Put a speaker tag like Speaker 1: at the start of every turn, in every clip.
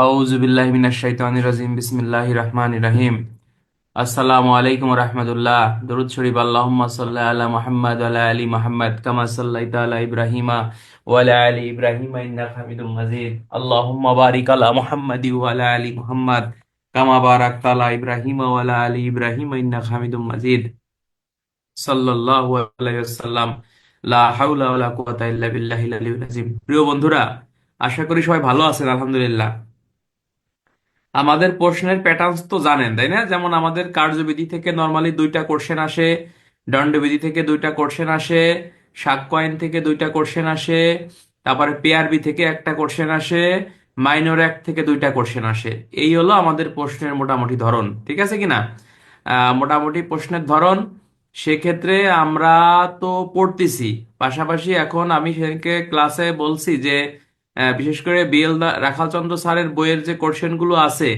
Speaker 1: আউযু বিল্লাহি মিনাশ শাইতানির রাজিম বিসমিল্লাহির রহমানির রহিম। আসসালামু আলাইকুম ওয়া রাহমাতুল্লাহ। দরুদ শরীফ আল্লাহুম্মা সাল্লি আলা মুহাম্মাদ ওয়া আলা আলি মুহাম্মাদ কামা সাল্লাইতা আলা ইব্রাহিমা ওয়া আলা আলি ইব্রাহিমা ইন্নাকা হামিদুম মাজিদ। আল্লাহুম্মা বারিক আলা মুহাম্মাদি ওয়া আলা আলি মুহাম্মাদ কামা বারাকতা আলা ইব্রাহিমা ওয়া আলা আলি ইব্রাহিমা ইন্নাকা হামিদুম মাজিদ। সাল্লাল্লাহু আলাইহি ওয়াসাল্লাম। লা হাওলা ওয়া লা কুওয়াতা ইল্লা বিল্লাহিল আলিয়্যিল আযীম। প্রিয় বন্ধুরা, আশা করি সবাই ভালো আছেন আলহামদুলিল্লাহ। আমাদের প্রশ্নের প্যাটার্নস তো জানেন তাই না? যেমন আমাদের কার্যবিধি থেকে নর্মালি দুইটা কোশ্চেন আসে, দণ্ডবিধি থেকে দুইটা কোশ্চেন আসে, সাক্ষ্য থেকে দুইটা কোশ্চেন আসে, তারপরে পিআরবি থেকে একটা কোশ্চেন আসে, মাইনর অ্যাক্ট থেকে দুইটা কোশ্চেন আসে। এই হলো আমাদের প্রশ্নের মোটামুটি ধরন, ঠিক আছে কিনা? মোটামুটি প্রশ্নের ধরন। সেক্ষেত্রে আমরা তো পড়তেছি, পাশাপাশি এখন আমি সেদিনকে ক্লাসে বলছি যে বিশেষ করে বিএল রাখালচন্দ্র স্যারের বইয়ের যে কোশ্চেনগুলো আছে,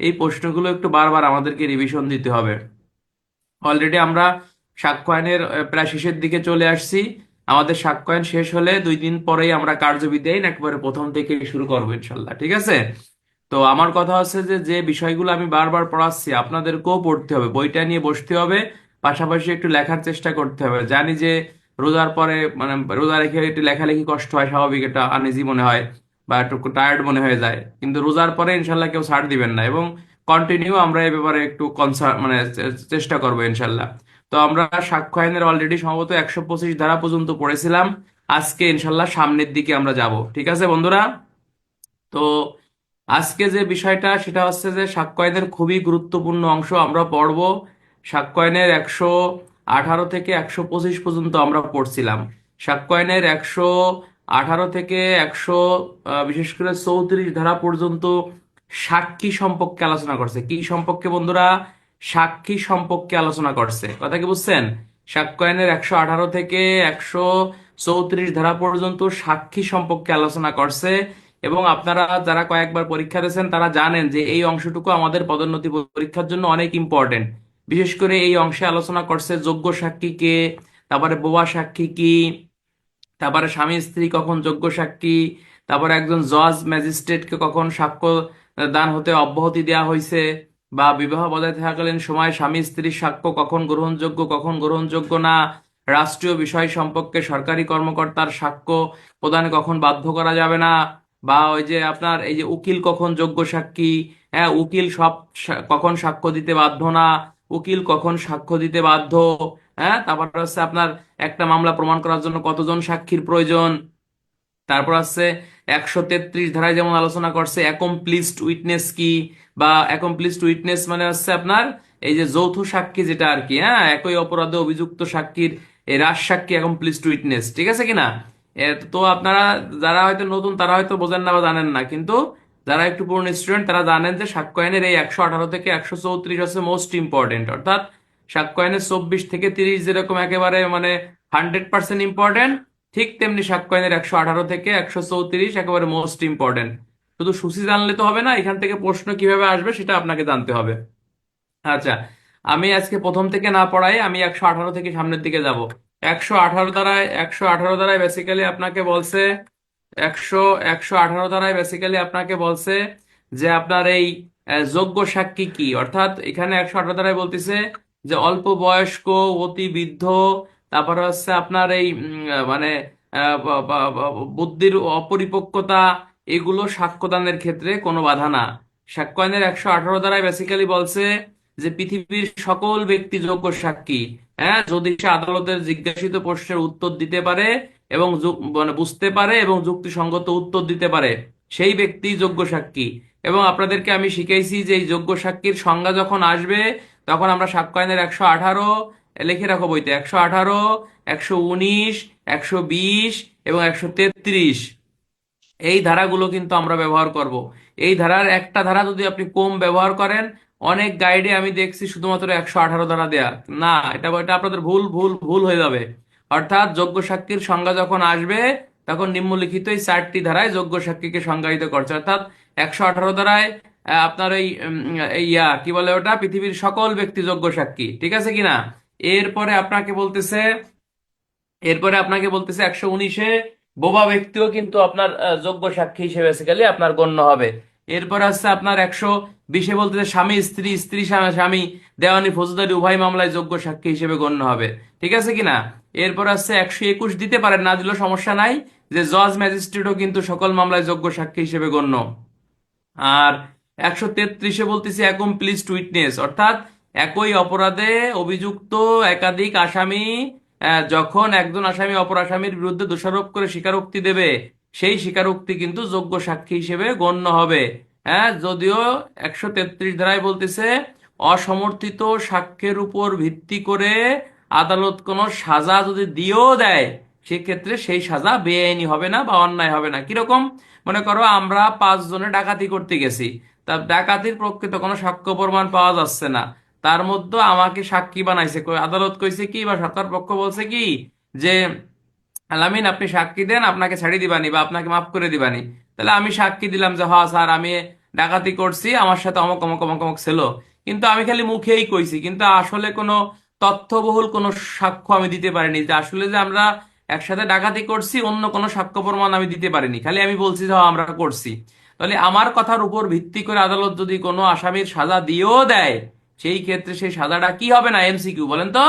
Speaker 1: এই প্রশ্নগুলো একটু বারবার আমাদেরকে রিভিশন দিতে হবে। অলরেডি আমরা সাক্ষ্য আইনের প্রায় শেষের দিকে চলে আসছি। আমাদের সাক্ষ্য আইন শেষ হলে 2 দিন পরেই আমরা কার্যবিধি আইন একেবারে প্রথম থেকে শুরু করবো ইনশাল্লাহ, ঠিক আছে? তো আমার কথা হচ্ছে যে যে বিষয়গুলো আমি বারবার পড়াচ্ছি আপনাদেরকেও পড়তে হবে, বইটা নিয়ে বসতে হবে, পাশাপাশি একটু লেখার চেষ্টা করতে হবে। জানি যে রোজার পরে মানে রোজা রেখে একটু লেখালেখি কষ্ট হয়, স্বাভাবিক, এটা আনইজি মনে হয় বা একটু টায়ার্ড মনে হয়ে যায়, কিন্তু রোজার পরে ইনশাল্লাহ কেউ ছাড় দিবেন না, এবং কন্টিনিউ আমরা এই ব্যাপারে একটু কনসার্ন মানে চেষ্টা করবো ইনশাল্লাহ। তো আমরা সাক্ষ্য আইনের অলরেডি সম্ভবত 125 ধারা পর্যন্ত পড়েছিলাম। আজকে ইনশাল্লাহ সামনের দিকে আমরা যাব, ঠিক আছে বন্ধুরা? তো আজকে যে বিষয়টা সেটা হচ্ছে যে সাক্ষ্য আইনের খুবই গুরুত্বপূর্ণ অংশ আমরা পড়ব। সাক্ষ্য আইনের 118 থেকে 125 পর্যন্ত আমরা পড়ছিলাম। সাক্ষ্য আইনের 118 থেকে 100 বিশেষ করে 34 ধারা পর্যন্ত সাক্ষী সম্পর্কে আলোচনা করছে। কি সম্পর্কে বন্ধুরা? সাক্ষী সম্পর্কে আলোচনা করছে, কথা কি বুঝছেন? সাক্ষ্য আইনের 118 থেকে 134 ধারা পর্যন্ত সাক্ষী সম্পর্কে আলোচনা করছে। এবং আপনারা যারা কয়েকবার পরীক্ষা দিয়েছেন তারা জানেন যে এই অংশটুকু আমাদের পদোন্নতি পরীক্ষার জন্য অনেক ইম্পর্টেন্ট। বিশেষ করে এই অংশে আলোচনা করছে যোগ্য সাক্ষী কে, তারপরে বোবা সাক্ষী কি, তারপরে স্বামী স্ত্রী কখন যোগ্য সাক্ষী, তারপরে একজন জজ ম্যাজিস্ট্রেটকে কখন সাক্ষ্য দান হতে অব্যাহতি দেওয়া হয়েছে, বা বিবাহ বজায় থাকাকালীন সময় স্বামী স্ত্রীর সাক্ষ্য কখন গ্রহণযোগ্য কখন গ্রহণযোগ্য না, রাষ্ট্রীয় বিষয় সম্পর্কে সরকারি কর্মকর্তার সাক্ষ্য প্রদানে কখন বাধ্য করা যাবে না, বা ওই যে আপনার এই যে উকিল কখন যোগ্য সাক্ষী, হ্যাঁ উকিল কখন সাক্ষ্য দিতে বাধ্য না, উকিল কখন সাক্ষ্য দিতে বাধ্য, হ্যাঁ তারপর হচ্ছে আপনার একটা মামলা প্রমাণ করার জন্য কতজন সাক্ষীর প্রয়োজন। তারপর আছে 133 ধারায় যেমন আলোচনা করছে অ্যাকমপ্লিসড উইটনেস কি, বা অ্যাকমপ্লিসড উইটনেস মানে হচ্ছে আপনার এই যে যৌথ সাক্ষী যেটা আর কি, হ্যাঁ একই অপরাধে অভিযুক্ত সাক্ষীর এই রাজ সাক্ষী অ্যাকমপ্লিসড উইটনেস, ঠিক আছে কিনা? তো আপনারা যারা হয়তো নতুন তারা হয়তো বোঝেন না বা জানেন না, কিন্তু যারা একটু পুরনো স্টুডেন্ট তারা জানেন যে সাক্ষ্য আইনের এই 118 থেকে 134 হচ্ছে মোস্ট ইম্পর্টেন্ট, অর্থাৎ সাক্ষ্য আইনের 24 থেকে 30 যেরকম একেবারে মানে 100% ইম্পর্টেন্ট, ঠিক তেমনি সাক্ষ্য আইনের 118 থেকে 134 একেবারে মোস্ট ইম্পর্টেন্ট। শুধু সূচি জানলে তো হবে না, এখান থেকে প্রশ্ন কিভাবে আসবে সেটা আপনাকে জানতে হবে। আচ্ছা, আমি আজকে প্রথম থেকে না পড়াই, আমি 118 থেকে সামনের দিকে যাব। 118 ধারায় বেসিক্যালি আপনাকে বলছে, একশো 118 ধারায় বেসিক্যালি আপনাকে বলছে যে আপনার এই যোগ্য সাক্ষী কি, অর্থাৎ এখানে 118 ধারায় বলতেছে যে অল্প বয়স্ক, অতি বৃদ্ধ, তারপরে হচ্ছে আপনার এই মানে বুদ্ধির অপরিপক্কতা, এগুলো সাক্ষ্যদানের ক্ষেত্রে কোনো বাধা না। সাক্ষ্য আইনের 118 ধারায় বেসিক্যালি বলছে যে পৃথিবীর সকল ব্যক্তি যোগ্য সাক্ষী, হ্যাঁ যদি সে আদালতের জিজ্ঞাসিত প্রশ্নের উত্তর দিতে পারে এবং মানে বুঝতে পারে এবং যুক্তিসঙ্গত উত্তর দিতে পারে, সেই ব্যক্তি যোগ্য সাক্ষী। এবং আপনাদেরকে আমি শিখাইছি যে এই যোগ্য সাক্ষীর সংজ্ঞা যখন আসবে তখন আমরা সাক্ষ্য আইনের 118 লিখে রাখো বইতে, 118, 119, 120 এবং 133, এই ধারাগুলো কিন্তু আমরা ব্যবহার করব। এই ধারার একটা ধারা যদি আপনি কম ব্যবহার করেন, অনেক গাইডে আমি দেখছি শুধুমাত্র 118 ধারা দেয়া, না এটা এটা আপনাদের ভুল ভুল ভুল হয়ে যাবে। অর্থাৎ যোগ্য সাক্ষীর সংজ্ঞা যখন আসবে তখন নিম্নলিখিত এই 4টি ধারায় যোগ্য সাক্ষীকে সংজ্ঞায়িত করছে, অর্থাৎ 118 ধারায় আপনার এই কি বলে ওটা, পৃথিবীর সকল ব্যক্তি যোগ্য সাক্ষী, ঠিক আছে কিনা? এরপরে আপনাকে বলতেছে এরপরে আপনাকে বলতেছে 119-এ বোবা ব্যক্তিও কিন্তু আপনার যোগ্য সাক্ষী হিসেবে বেসিক্যালি আপনার গণ্য হবে। এরপর আছে আপনার 120-এ বলতেছে স্বামী স্ত্রী, স্ত্রী স্বামী, দেওয়ানি ফৌজদারি উভয় মামলায় যোগ্য সাক্ষী হিসেবে গণ্য হবে। ঠিক আছে কিনা? এরপর আছে 121, দিতে পারেন, না দিলেও সমস্যা নাই, যে জজ ম্যাজিস্ট্রেটও কিন্তু সকল মামলায় যোগ্য সাক্ষী হিসেবে গণ্য। আর 133-এ বলতেছি অ্যাকমপ্লিসড উইটনেস, অর্থাৎ একই অপরাধে অভিযুক্ত একাধিক আসামি, যখন একজন আসামি অপর আসামির বিরুদ্ধে দোষারোপ করে স্বীকারোক্তি দেবে, সেই স্বীকারোক্তি কিন্তু যোগ্য সাক্ষী হিসেবে গণ্য হবে। হ্যাঁ, যদিও 133 ধারায় বলতেছে অসমর্থিত সাক্ষ্যের উপর ভিত্তি করে আদালত কোনো সাজা যদি দিয়েও দেয়, সেক্ষেত্রে সেই সাজা বেআইনি হবে না বা অন্যায় হবে না। কিরকম? মনে করো আমরা 5 জনে ডাকাতি করতে গেছি, তা ডাকাতির প্রকৃত কোনো সাক্ষ্য প্রমাণ পাওয়া যাচ্ছে না, তার মধ্যে আমাকে সাক্ষী বানাইছে, আদালত কইছে কি বা সরকার পক্ষ বলছে কি যে আলামিন আপনি সাক্ষী দেন, আপনাকে ছাড়িয়ে দিবানি বা আপনাকে মাফ করে দিবানি। তাহলে আমি সাক্ষী দিলাম যে হ্যাঁ স্যার আমি ডাকাতি করছি, আমার সাথে অমক অমক অমক অমক ছিল, কিন্তু আমি খালি মুখেই কইছি, কিন্তু আসলে কোনো তথ্যবহুল কোনো সাক্ষ্য আমি দিতে পারিনি যে আসলে যে আমরা একসাথে ডাকাতি করছি, অন্য কোনো সাক্ষ্য প্রমাণ আমি দিতে পারিনি, খালি আমি বলছি যে হ্যাঁ আমরা করছি। তাহলে আমার কথার উপর ভিত্তি করে আদালত যদি কোনো আসামির সাজা দিয়েও দেয়, সেই ক্ষেত্রে সেই সাজাটা কি হবে না, এমসিকিউ বলেন তো,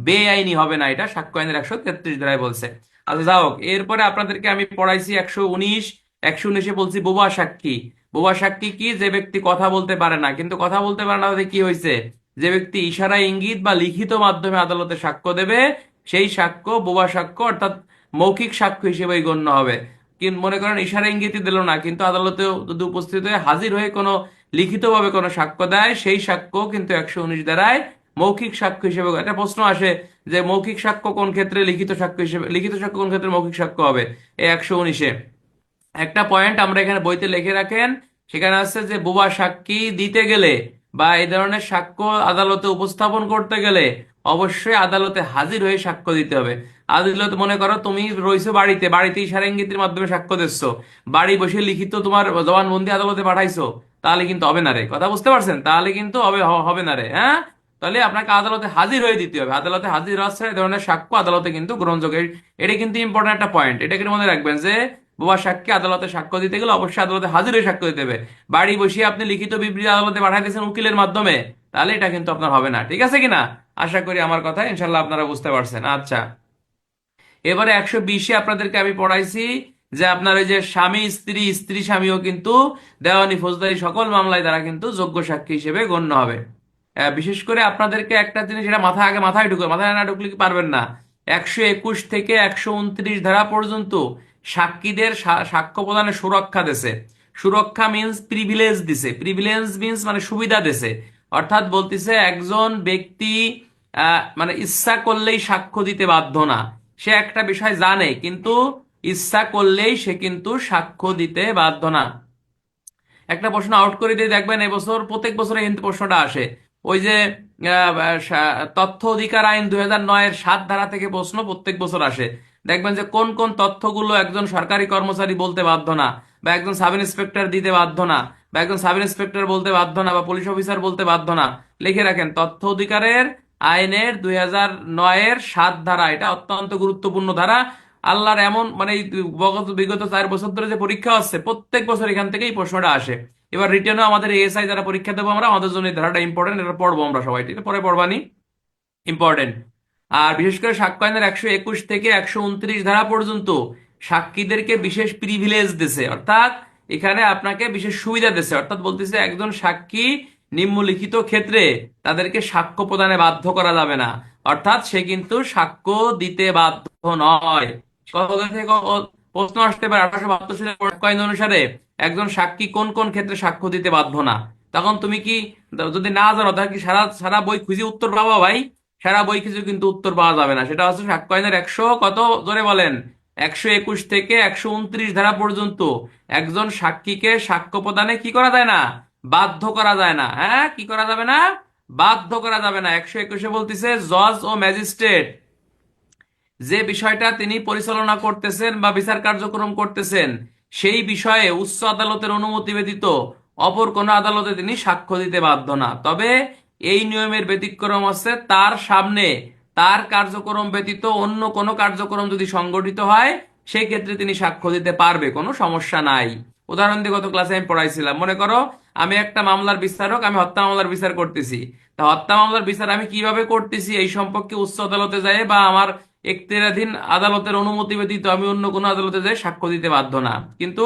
Speaker 1: বেআইনি হবে না। এটা সাক্ষ্য আইনের 133 ধারায় বলছে। আচ্ছা যাই হোক, এরপরে আপনাদেরকে আমি পড়াইছি 119। 119-এ বলছি বোবা সাক্ষী। বোবা সাক্ষী কি? যে ব্যক্তি কথা বলতে পারে না, কিন্তু কথা বলতে পারে না তাতে কি হয়েছে, যে ব্যক্তি ইশারা ইঙ্গিত বা লিখিত মাধ্যমে আদালতে সাক্ষ্য দেবে, সেই সাক্ষ্য বোবা সাক্ষ্য অর্থাৎ মৌখিক সাক্ষ্য হিসেবেই গণ্য হবে। কিন্তু মনে করেন ইশারা ইঙ্গিতই দিল না, কিন্তু আদালতেও যদি উপস্থিত হয়ে হাজির হয়ে কোনো লিখিতভাবে কোনো সাক্ষ্য দেয়, সেই সাক্ষ্য কিন্তু 119 দ্বারায় মৌখিক সাক্ষ্য হিসেবে। একটা প্রশ্ন আসে যে মৌখিক সাক্ষ্য কোন ক্ষেত্রে লিখিত সাক্ষ্য হিসেবে, লিখিত সাক্ষ্য কোন ক্ষেত্রে মৌখিক সাক্ষ্য হবে? এই 119-এ একটা পয়েন্ট আমরা এখানে বইতে লিখে রাখেন, সেখানে আছে যে বোবা সাক্ষী দিতে গেলে বা এই ধরনের সাক্ষ্য আদালতে উপস্থাপন করতে গেলে অবশ্যই আদালতে হাজির হয়ে সাক্ষ্য দিতে হবে। আদালত, মনে করো তুমি রইছো বাড়িতে, বাড়িতে ইশারা ইঙ্গিতের মাধ্যমে সাক্ষ্য দিচ্ছ, বাড়ি বসে লিখিত তোমার জবানবন্দি আদালতে পাঠাইছো, তাহলে কিন্তু হবে না রে, কথা বুঝতে পারছেন? তাহলে কিন্তু হবে না রে। হ্যাঁ, তাহলে আপনাকে আদালতে হাজির হয়ে দিতে হবে, আদালতে হাজির হওয়া ছাড়া এই ধরনের সাক্ষ্য আদালতে কিন্তু গ্রহণযোগ্য। এটা কিন্তু ইম্পর্টেন্ট একটা পয়েন্ট, এটাকে মনে রাখবেন যে বোবা সাক্ষী আদালতে সাক্ষ্য দিতে গেলে অবশ্যই আদালতে হাজির হয়ে সাক্ষ্য দিতে হবে। বাড়ি বসে আপনি লিখিত বিবৃতি আদালতে পাঠাই দিয়েছেন উকিলের মাধ্যমে, তাহলে এটা কিন্তু আপনার হবে না। ঠিক আছে কিনা? আশা করি আমার কথা ইনশাল্লাহ আপনারা বুঝতে পারছেন। আচ্ছা, এবারে 120-এ আপনাদেরকে আমি পড়াইছি যে আপনার ওই যে স্বামী স্ত্রী, স্ত্রী স্বামীও কিন্তু দেওয়ানি ফৌজদারি সকল মামলায় তারা কিন্তু যোগ্য সাক্ষী হিসেবে গণ্য হবে। বিশেষ করে আপনাদেরকে একটা জিনিস, এটা মাথায় ঢুকে, মাথায় না ঢুকলে কি পারবেন না। 121 থেকে 129 ধারা পর্যন্ত সাক্ষীদের সাক্ষ্য প্রদানের সুরক্ষা দিছে। সুরক্ষা মিন্স প্রিভিলেজ দিছে, প্রিভিলেজ মিন্স মানে সুবিধা দিছে। অর্থাৎ বলতেছে একজন ব্যক্তি মানে ইচ্ছা করলেই সাক্ষ্য দিতে বাধ্য না। সে একটা বিষয় জানে, কিন্তু ইচ্ছা করলেই সে কিন্তু সাক্ষ্য দিতে বাধ্য না। একটা প্রশ্ন আউট করে দিয়ে দেখবেন এবছর, প্রত্যেক বছরে কিন্তু প্রশ্নটা আসে, ওই যে তথ্য অধিকার আইন 2009-এর 7 ধারা থেকে প্রশ্ন প্রত্যেক বছর আসে। দেখবেন যে কোন কোন তথ্যগুলো একজন সরকারি কর্মচারী বলতে বাধ্য না, বা একজন সাব ইন্সপেক্টর দিতে বাধ্য না, বা একজন সাব ইন্সপেক্টর বলতে বাধ্য না, বা পুলিশ অফিসার বলতে বাধ্য না। লিখে রাখেন, তথ্য অধিকারের আইনের 2009-এর 7 ধারা, এটা অত্যন্ত গুরুত্বপূর্ণ ধারা। আল্লাহর এমন মানে এই বিগত 4 বছর ধরে যে পরীক্ষা হচ্ছে, প্রত্যেক বছর এখান থেকে এই প্রশ্নটা আসে। এবার রিটেনও আমাদের এএসআই যারা পরীক্ষা দেবো আমরা, আমাদের জন্য এই ধারাটা ইম্পর্টেন্ট, এটা পড়বো আমরা সবাই, ঠিক আছে? পরে পড়বানি, ইম্পর্টেন্ট। আর বিশেষ করে সাক্ষ্য আইনের 121 থেকে 129 ধারা পর্যন্ত সাক্ষীদেরকে বিশেষ প্রিভিলেজ দিছে, অর্থাৎ এখানে আপনাকে বিশেষ সুবিধা দিছে। অর্থাৎ বলতেছে একজন সাক্ষী নিম্নলিখিত ক্ষেত্রে তাদেরকে সাক্ষ্য প্রদানে বাধ্য করা যাবে না, অর্থাৎ সে কিন্তু সাক্ষ্য দিতে বাধ্য নয়। কথা থেকে প্রশ্ন আসতে পারে 1872 সালের সাক্ষ্য আইন অনুসারে একজন সাক্ষী কোন কোন ক্ষেত্রে সাক্ষ্য দিতে বাধ্য না। তখন তুমি কি, যদি না জানো তাহলে কি সারা সারা বই খুঁজে উত্তর পাবা ভাই? সারা বই কিছু কিন্তু উত্তর পাওয়া যাবে না। সেটা হচ্ছে সাক্ষ্য আইনের 100 কত জোরে বলেন, 121 থেকে 129 ধারা পর্যন্ত একজন সাক্ষীকে সাক্ষ্য প্রদানে কি করা যায় না, বাধ্য করা যায় না। হ্যাঁ, কি করা যাবে না, বাধ্য করা যাবে না। 121-এ বলতেছে জজ ও ম্যাজিস্ট্রেট যে বিষয়টা তিনি পরিচালনা করতেছেন বা বিচার কার্যক্রম করতেছেন, সেই বিষয়ে উচ্চ আদালতের অনুমতি ব্যতীত অপর কোনো আদালতে তিনি সাক্ষ্য দিতে বাধ্য না। তবে এই নিয়মের ব্যতিক্রম আছে, তার সামনে তার কার্যক্রম ব্যতীত অন্য কোনো কার্যক্রম যদি সংগঠিত হয়, সেই ক্ষেত্রে তিনি সাক্ষ্য দিতে পারবে, কোনো সমস্যা নাই। উদাহরণ দিয়ে গত ক্লাসে আমি পড়াইছিলাম। মনে করো আমি একটা মামলার বিচারক, আমি হত্যা মামলার বিচার করতেছি। তা হত্যা মামলার বিচার আমি কিভাবে করতেছি এই সম্পর্কে উচ্চ আদালতে যায় বা আমার এখতিয়ারাধীন আদালতের অনুমতি ব্যতীত আমি অন্য কোনো আদালতে যাই সাক্ষ্য দিতে বাধ্য না। কিন্তু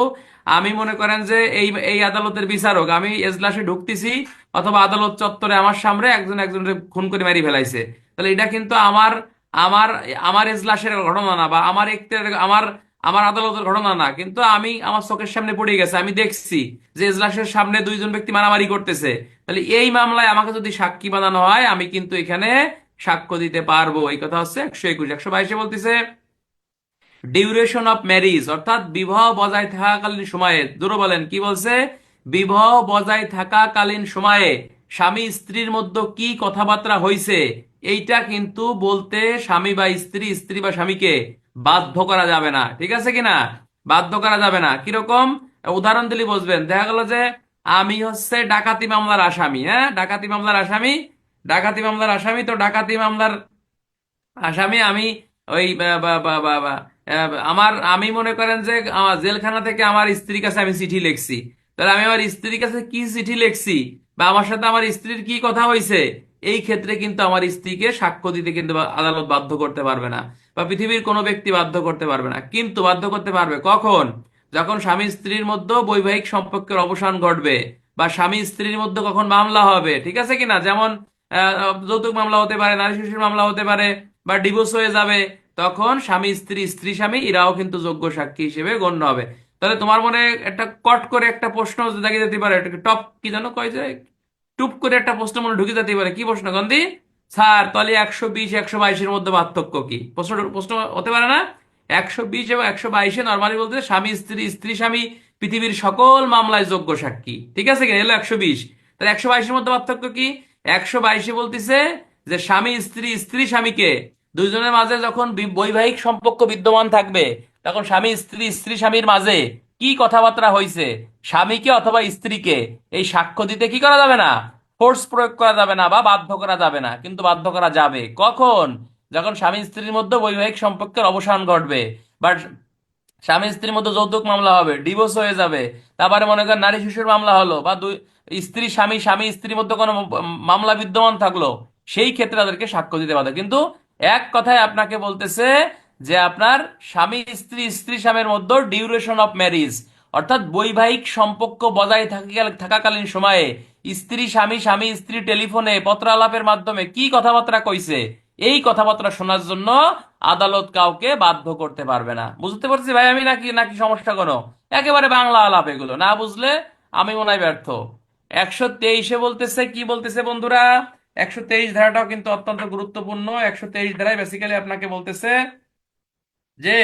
Speaker 1: আমি মনে করেন যে এই এই আদালতের বিচারক, আমি এজলাসে ঢুকতেছি অথবা আদালত চত্বরে আমার সামনে একজন একজনের খুন করে মারি ফেলাইছে, তাহলে এটা কিন্তু আমার আমার আমার এজলাসের ঘটনা না বা আমার আমার আমার আদালতের ঘটনা না, কিন্তু আমি আমার চোখের সামনে পড়ে গেছে, আমি দেখছি যে এজলাসের সামনে দুইজন ব্যক্তি মারামারি করতেছে। তাহলে এই মামলায় আমাকে যদি সাক্ষী বানানো হয় আমি কিন্তু এখানে সাক্ষ্য দিতে পারবো। এই কথা হচ্ছে 121। 122 বলতেছে ডিউরেশন অফ ম্যারিজ, অর্থাৎ বিবাহ বজায় থাকাকালীন সময়ে। দুটো বলেন কি বলছে? বিবাহ বজায় থাকাকালীন সময়ে স্বামী স্ত্রীর মধ্যে কি কথাবার্তা হইছে এইটা কিন্তু বলতে স্বামী বা স্ত্রী, স্ত্রী বা স্বামীকে বাধ্য করা যাবে না। ঠিক আছে কিনা? বাধ্য করা যাবে না। কিরকম? উদাহরণ দিলে বুঝবেন। দেখা গেল যে আমি হচ্ছে ডাকাতি মামলার আসামি, হ্যাঁ, ডাকাতি মামলার আসামি, ডাকাতি মামলার আসামি। তো ডাকাতি মামলার আসামি আমি ওই আমি মনে করেন যে আমার জেলখানা থেকে আমার স্ত্রীর কাছে আমি চিঠি লিখছি। তাহলে আমি আমার স্ত্রীর কাছে কি চিঠি লিখছি বা আমার সাথে আমার স্ত্রীর কি কথা হয়েছে, এই ক্ষেত্রে কিন্তু আমার স্ত্রীকে সাক্ষ্য দিতে কিন্তু আদালত বাধ্য করতে পারবে না, বা পৃথিবীর কোনো ব্যক্তি বাধ্য করতে পারবে না। কিন্তু বাধ্য করতে পারবে কখন? যখন স্বামী স্ত্রীর মধ্যে বৈবাহিক সম্পর্কের অবসান ঘটবে বা স্বামী স্ত্রীর মধ্যে কখন মামলা হবে। ঠিক আছে কিনা? যেমন যৌতুক মামলা হতে পারে, নারী শিশুর মামলা হতে পারে, বা ডিভোর্স হয়ে যাবে, তখন স্বামী স্ত্রী, স্ত্রী স্বামী এরাও কিন্তু যোগ্য সাক্ষী হিসেবে গণ্য হবে। তাহলে তোমার মনে একটা কট করে একটা প্রশ্ন জাগিয়ে যেতে পারে, একটা টপ কি জানো কয় যে টুপ করে একটা প্রশ্ন মনে ঢুকে যেতে পারে। কি প্রশ্ন গন্ধি? স্যার তাহলে 120 122-এর মধ্যে পার্থক্য কি? প্রশ্ন প্রশ্ন হতে পারে না? 120 এবং 122-এ নর্মালি বলতে স্বামী স্ত্রী, স্ত্রী স্বামী পৃথিবীর সকল মামলায় যোগ্য সাক্ষী। ঠিক আছে কিনা? এলো 120। তাহলে 122-এর মধ্যে পার্থক্য কি? 122-এ বলতেছে যে স্বামী স্ত্রী, স্ত্রী স্বামীকে, দুইজনের মাঝে যখন বৈবাহিক সম্পর্ক বিদ্যমান থাকবে তখন স্বামী স্ত্রী, স্ত্রী স্বামীর মাঝে কি কথাবার্তা হয়েছে স্বামীকে অথবা স্ত্রীকে এই সাক্ষ্য দিতে কি করা যাবে না? ফোর্স প্রয়োগ করা যাবে না বা বাধ্য করা যাবে না। কিন্তু বাধ্য করা যাবে কখন? যখন স্বামী স্ত্রীর মধ্যে বৈবাহিক সম্পর্কের অবসান ঘটবে বা স্বামী স্ত্রীর মধ্যে যৌতুক মামলা হবে, ডিভোর্স হয়ে যাবে, তারপরে মনে করেন নারী শিশুর মামলা হলো, বা দুই স্ত্রী স্বামী, স্বামী স্ত্রীর মধ্যে কোনো মামলা বিদ্যমান থাকলো, সেই ক্ষেত্রে তাদেরকে সাক্ষ্য দিতে বাধ্য। কিন্তু এক কথায় আপনাকে বলতেছে যে আপনার স্বামী স্ত্রী, স্ত্রী স্বামীর মধ্যে ডিউরেশন অফ ম্যারিজ, অর্থাৎ বৈবাহিক সম্পর্ক বজায় থাকাকালীন সময়ে স্ত্রী স্বামী, স্বামী স্ত্রী টেলিফোনে পত্রালাপের মাধ্যমে কি কথাবার্তা কইছে এই কথাবার্তা শোনার জন্য আদালত কাউকে বাধ্য করতে পারবে না। বুঝতে পারছি ভাই আমি? নাকি নাকি সমস্যা কোনো? একেবারে বাংলা আলাপ, এগুলো না বুঝলে আমি মনে হয় ব্যর্থ। 123-এ বলতেছে কি বলতেছে বন্ধুরা? 123 ধারাটাও কিন্তু অত্যন্ত গুরুত্বপূর্ণ। 123 ধারায় বেসিক্যালি আপনাকে বলতেছে যে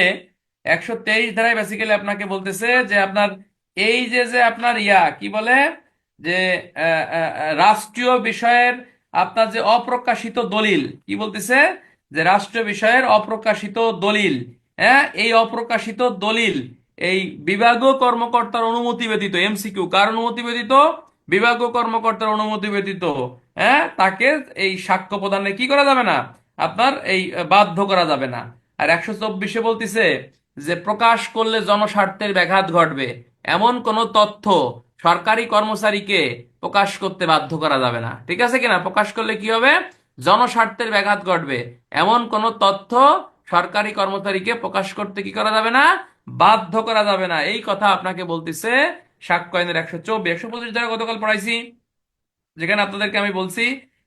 Speaker 1: আপনার এই যে যে আপনার কি বলে যে রাষ্ট্রীয় বিষয়ের আপনার যে অপ্রকাশিত দলিল, কি বলতেছে? যে রাষ্ট্রীয় বিষয়ের অপ্রকাশিত দলিল, হ্যাঁ, এই অপ্রকাশিত দলিল এই বিভাগীয় কর্মকর্তার অনুমতি ব্যতীত, এমসিকিউ কার অনুমতি ব্যতীত? বিভাগীয় কর্মকর্তার অনুমতি ব্যতীত, হ্যাঁ, তাকে এই সাক্ষ্য প্রদানে কি করা যাবে না? আপনার এই বাধ্য করা যাবে না। আর 124-এ বলতেছে যে প্রকাশ করলে জনস্বার্থের ব্যাঘাত ঘটবে এমন কোন তথ্য সরকারি কর্মচারীকে প্রকাশ করতে বাধ্য করা যাবে না। ঠিক আছে কিনা? প্রকাশ করলে কি হবে? জনস্বার্থের ব্যাঘাত ঘটবে এমন কোন তথ্য সরকারি কর্মচারীকে প্রকাশ করতে কি করা যাবে না? বাধ্য করা যাবে না। এই কথা আপনাকে বলতেছে সাক্ষ্য আইনের 124। 125 দ্বারা গতকাল পড়াইছি, যেখানে আপনাদেরকে আমি বলছি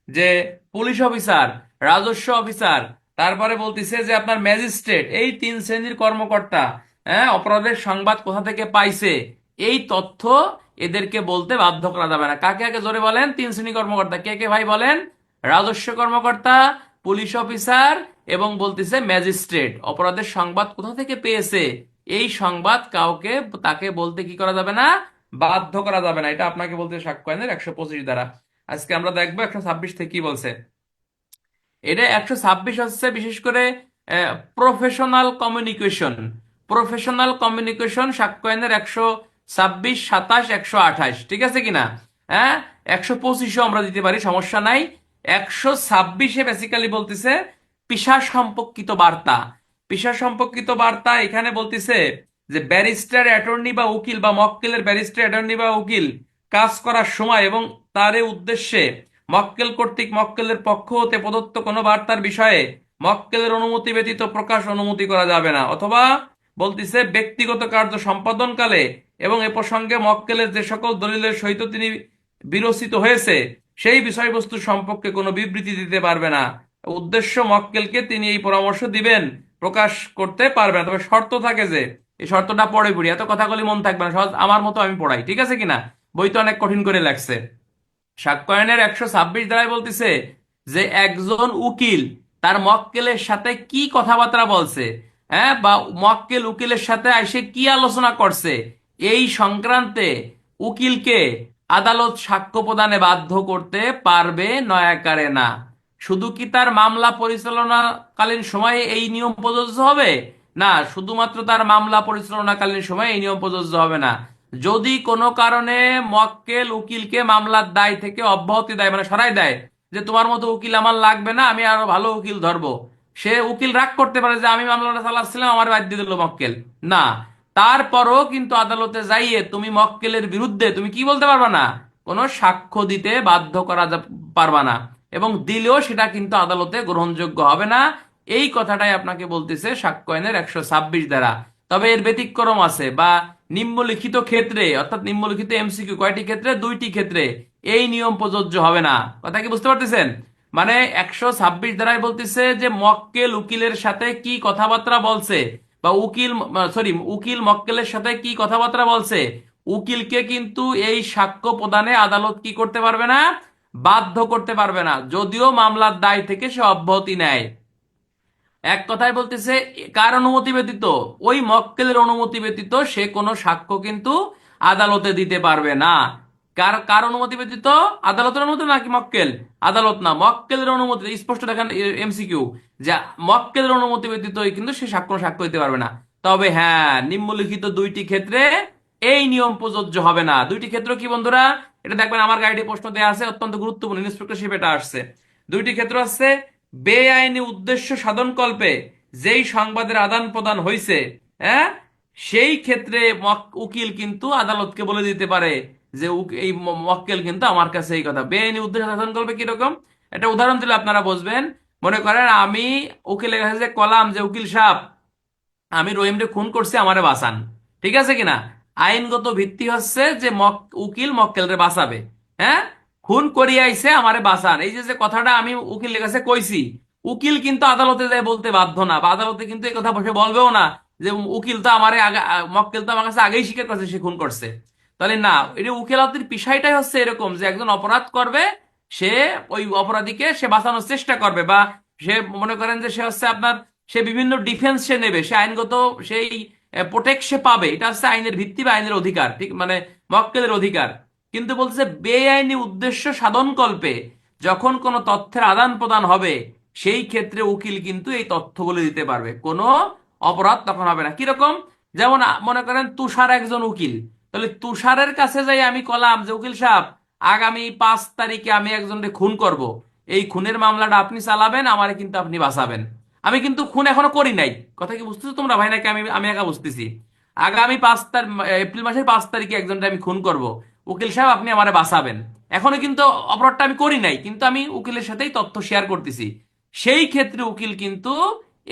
Speaker 1: যে পুলিশ অফিসার, রাজস্ব অফিসার, তারপরে বলতেছে যে আপনার ম্যাজিস্ট্রেট, এই 3 শ্রেণীর কর্মকর্তা, হ্যাঁ, অপরাধের সংবাদ কোথা থেকে পাইছে এই তথ্য এদেরকে বলতে বাধ্য করা যাবে না। কাকে? আগে জোরে বলেন। 3 শ্রেণী কর্মকর্তা কে কে ভাই বলেন? রাজস্ব কর্মকর্তা, পুলিশ অফিসার এবং বলতেছে ম্যাজিস্ট্রেট অপরাধের সংবাদ কোথা থেকে পেয়েছে এই সংবাদ কাউকে তাকে বলতে কি করা যাবে না? বাধ্য করা যাবে না। এটা আপনাকে বলতে সাক্ষ্য আইনের 125 দ্বারা। আজকে আমরা দেখবো 126 থেকে কি বলছে। এটা 126 হচ্ছে বিশেষ করে প্রফেশনাল কমিউনিকেশন। প্রফেশনাল কমিউনিকেশন সাক্ষ্য আইনের 126, 27, 128। ঠিক আছে কিনা? হ্যাঁ, 125-ও আমরা দিতে পারি, সমস্যা নাই। 126-এ বেসিক্যালি বলতেছে পেশা সম্পর্কিত বার্তা। পেশা সম্পর্কিত বার্তা এখানে বলতেছে যে ব্যারিস্টার অ্যাটর্নি বা উকিল বা মক্কেলের ব্যারিস্টার অ্যাটর্নি বা উকিল কাজ করার সময় এবং তার এই উদ্দেশ্যে মক্কেল কর্তৃক মক্কেলের পক্ষ হতে প্রদত্ত কোনো বার্তার বিষয়ে মক্কেলের অনুমতি ব্যতীত প্রকাশ অনুমতি করা যাবে না, অথবা বলতিছে ব্যক্তিগত কার্য সম্পাদনকালে এবং এ প্রসঙ্গে মক্কেলের যে সকল দলিলের সহিত তিনি বিরচিত হয়েছে সেই বিষয়বস্তু সম্পর্কে কোনো বিবৃতি দিতে পারবে না। উদ্দেশ্য মক্কেলকে তিনি এই পরামর্শ দিবেন, প্রকাশ করতে পারবে না। তবে শর্ত থাকে, যে এই শর্তটা পড়ে পড়ি, এত কথাগুলি মন থাকবে না, সহজ আমার মতো আমি পড়াই, ঠিক আছে কিনা? বই তো অনেক কঠিন করে লাগছে। সাক্ষ্যায়নের 126 ধারায় বলতেছে যে একজন উকিল তার মক্কেলের সাথে কি কথাবার্তা বলছে, হ্যাঁ, বা মক্কেল উকিলের সাথে এসে কি আলোচনা করছে, এই সংক্রান্তে উকিলকে আদালত সাক্ষ্য প্রদানে বাধ্য করতে পারবে, নয়াকারে না। শুধু কি তার মামলা পরিচালনাকালীন সময়ে এই নিয়ম প্রযোজ্য হবে? না, শুধুমাত্র তার মামলা পরিচালনাকালীন সময়ে এই নিয়ম প্রযোজ্য হবে না। যদি কোনো কারণে মক্কেল উকিলকে মামলার দায় থেকে অব্যাহতি দেয়, মানে সরাই দেয়, যে তোমার মতো উকিল আমার লাগবে না, আমি আরো ভালো উকিল ধরবো, সে উকিল রাগ করতে পারে যে আমি মামলাটা চালাচ্ছিলাম, আমার বাদ দিয়ে দিল মক্কেল। না, তারপরও কিন্তু আদালতে যাইয়ে তুমি মক্কেলের বিরুদ্ধে তুমি কি বলতে পারবা না, কোনো সাক্ষ্য দিতে বাধ্য করা পারবা না, এবং দিলেও সেটা কিন্তু আদালতে গ্রহণযোগ্য হবে না। এই কথাটাই আপনাকে বলতেছে সাক্ষ্য আইনের 126 ধারা। তবে এর ব্যতিক্রম আছে, বা নিম্নলিখিত ক্ষেত্রে, অর্থাৎ নিম্নলিখিত এমসিকিউ কয়টি ক্ষেত্রে? 2টি ক্ষেত্রে এই নিয়ম প্রযোজ্য হবে না। কথা কি বুঝতে পারতেছেন? মানে 126 ধারায় বলতেছে যে মক্কেল উকিলের সাথে কি কথাবার্তা বলছে, বা উকিল মক্কেলের সাথে কি কথাবার্তা বলছে, উকিলকে কিন্তু এই সাক্ষ্য প্রদানে আদালত কি করতে পারবে না, বাধ্য করতে পারবে না, যদিও মামলার দায় থেকে সে অব্যাহতি নেয়। এক কথায় বলতেছে কার অনুমতি ব্যতীত, ওই মক্কেলের অনুমতি ব্যতীত সে কোনো সাক্ষ্য কিন্তু আদালতে দিতে পারবে না। কার কার অনুমতি ব্যতীত? আদালতের অনুমতি নাকি মক্কেল? আদালত না, মক্কেলের অনুমতি, স্পষ্ট দেখেন এমসিকিউ, যে মক্কেলের অনুমতি ব্যতীত কিন্তু সে সাক্ষ্য দিতে পারবে না। তবে হ্যাঁ, নিম্নলিখিত 2টি ক্ষেত্রে এই নিয়ম প্রযোজ্য হবে না। 2টি ক্ষেত্র কি বন্ধুরা? এটা দেখবেন আমার গাইডে প্রশ্ন দেওয়া আছে, অত্যন্ত গুরুত্বপূর্ণ, ইন্সপেক্টরশিপ এটা আসছে। 2টি ক্ষেত্র আছে। বেআইনি উদ্দেশ্য সাধনকল্পে যেই সংবাদের আদান প্রদান হয়েছে, হ্যাঁ, সেই ক্ষেত্রে উকিল কিন্তু আদালতকে বলে দিতে পারে যে এই মক্কেল কিন্তু আমার কাছে এই কথা। বেআইনি উদ্দেশ্য সাধনকল্পে কিরকম, একটা উদাহরণ দিলে আপনারা বুঝবেন। মনে করেন আমি উকিলের কাছে যে কলাম যে উকিল সাহেব, আমি রহিমরে খুন করছি, আমারে বাঁচান, ঠিক আছে কিনা? আইনগত ভিত্তি হচ্ছে যে উকিল মক্কেলরে বাঁচাবে, হ্যাঁ, খুন করিয়া আইছে, আমারে বাঁচান, এই যে যে কথাটা আমি উকিলের কাছে কইছি, উকিল কিন্তু আদালতে যায় বলতে বাধ্য না, বা আদালতে কিন্তু এই কথা বসে বলবেও না যে উকিল তো আমারে আগে, মক্কেল তো আমার কাছে আগেই স্বীকার করছে সে খুন করছে। তাহলে না, এটা উকিলাতির বিষয়টাই হচ্ছে এরকম যে একজন অপরাধ করবে, সে ওই অপরাধীকে সে বাঁচানোর চেষ্টা করবে, বা সে মনে করেন যে সে হচ্ছে আপনার, সে বিভিন্ন ডিফেন্স সে নেবে, সে আইনগত সেই প্রোটেক্ট সে পাবে, এটা হচ্ছে আইনের ভিত্তি বা আইনের অধিকার, ঠিক মানে মক্কেলের অধিকার। কিন্তু বলছে বেআইনি উদ্দেশ্য সাধনকল্পে যখন কোনো তথ্যের আদান প্রদান হবে, সেই ক্ষেত্রে উকিল কিন্তু এই তথ্য বলে দিতে পারবে, কোনো অপরাধ তখন হবে না। কিরকম? যেমন মনে করেন তুষার একজন উকিল, তাহলে তুষারের কাছে যাই আমি কলাম যে উকিল সাহেব, আগামী 5 তারিখে আমি একজনকে খুন করব, এই খুনের মামলাটা আপনি চালাবেন, আমারে কিন্তু আপনি বাঁচাবেন। আমি কিন্তু খুন এখনো করি নাই। কথা কি বুঝতেছো তোমরা ভাই, নাকি আমি আমি একা বুঝতেছি? আগামী এপ্রিল মাসের 5 তারিখে একজনকে আমি খুন করব, উকিল সাহেব আপনি আমারে বাঁচাবেন। এখনো কিন্তু অপরাধটা আমি করি নাই, কিন্তু আমি উকিলের সাথেই তথ্য শেয়ার করতেছি। সেই ক্ষেত্রে উকিল কিন্তু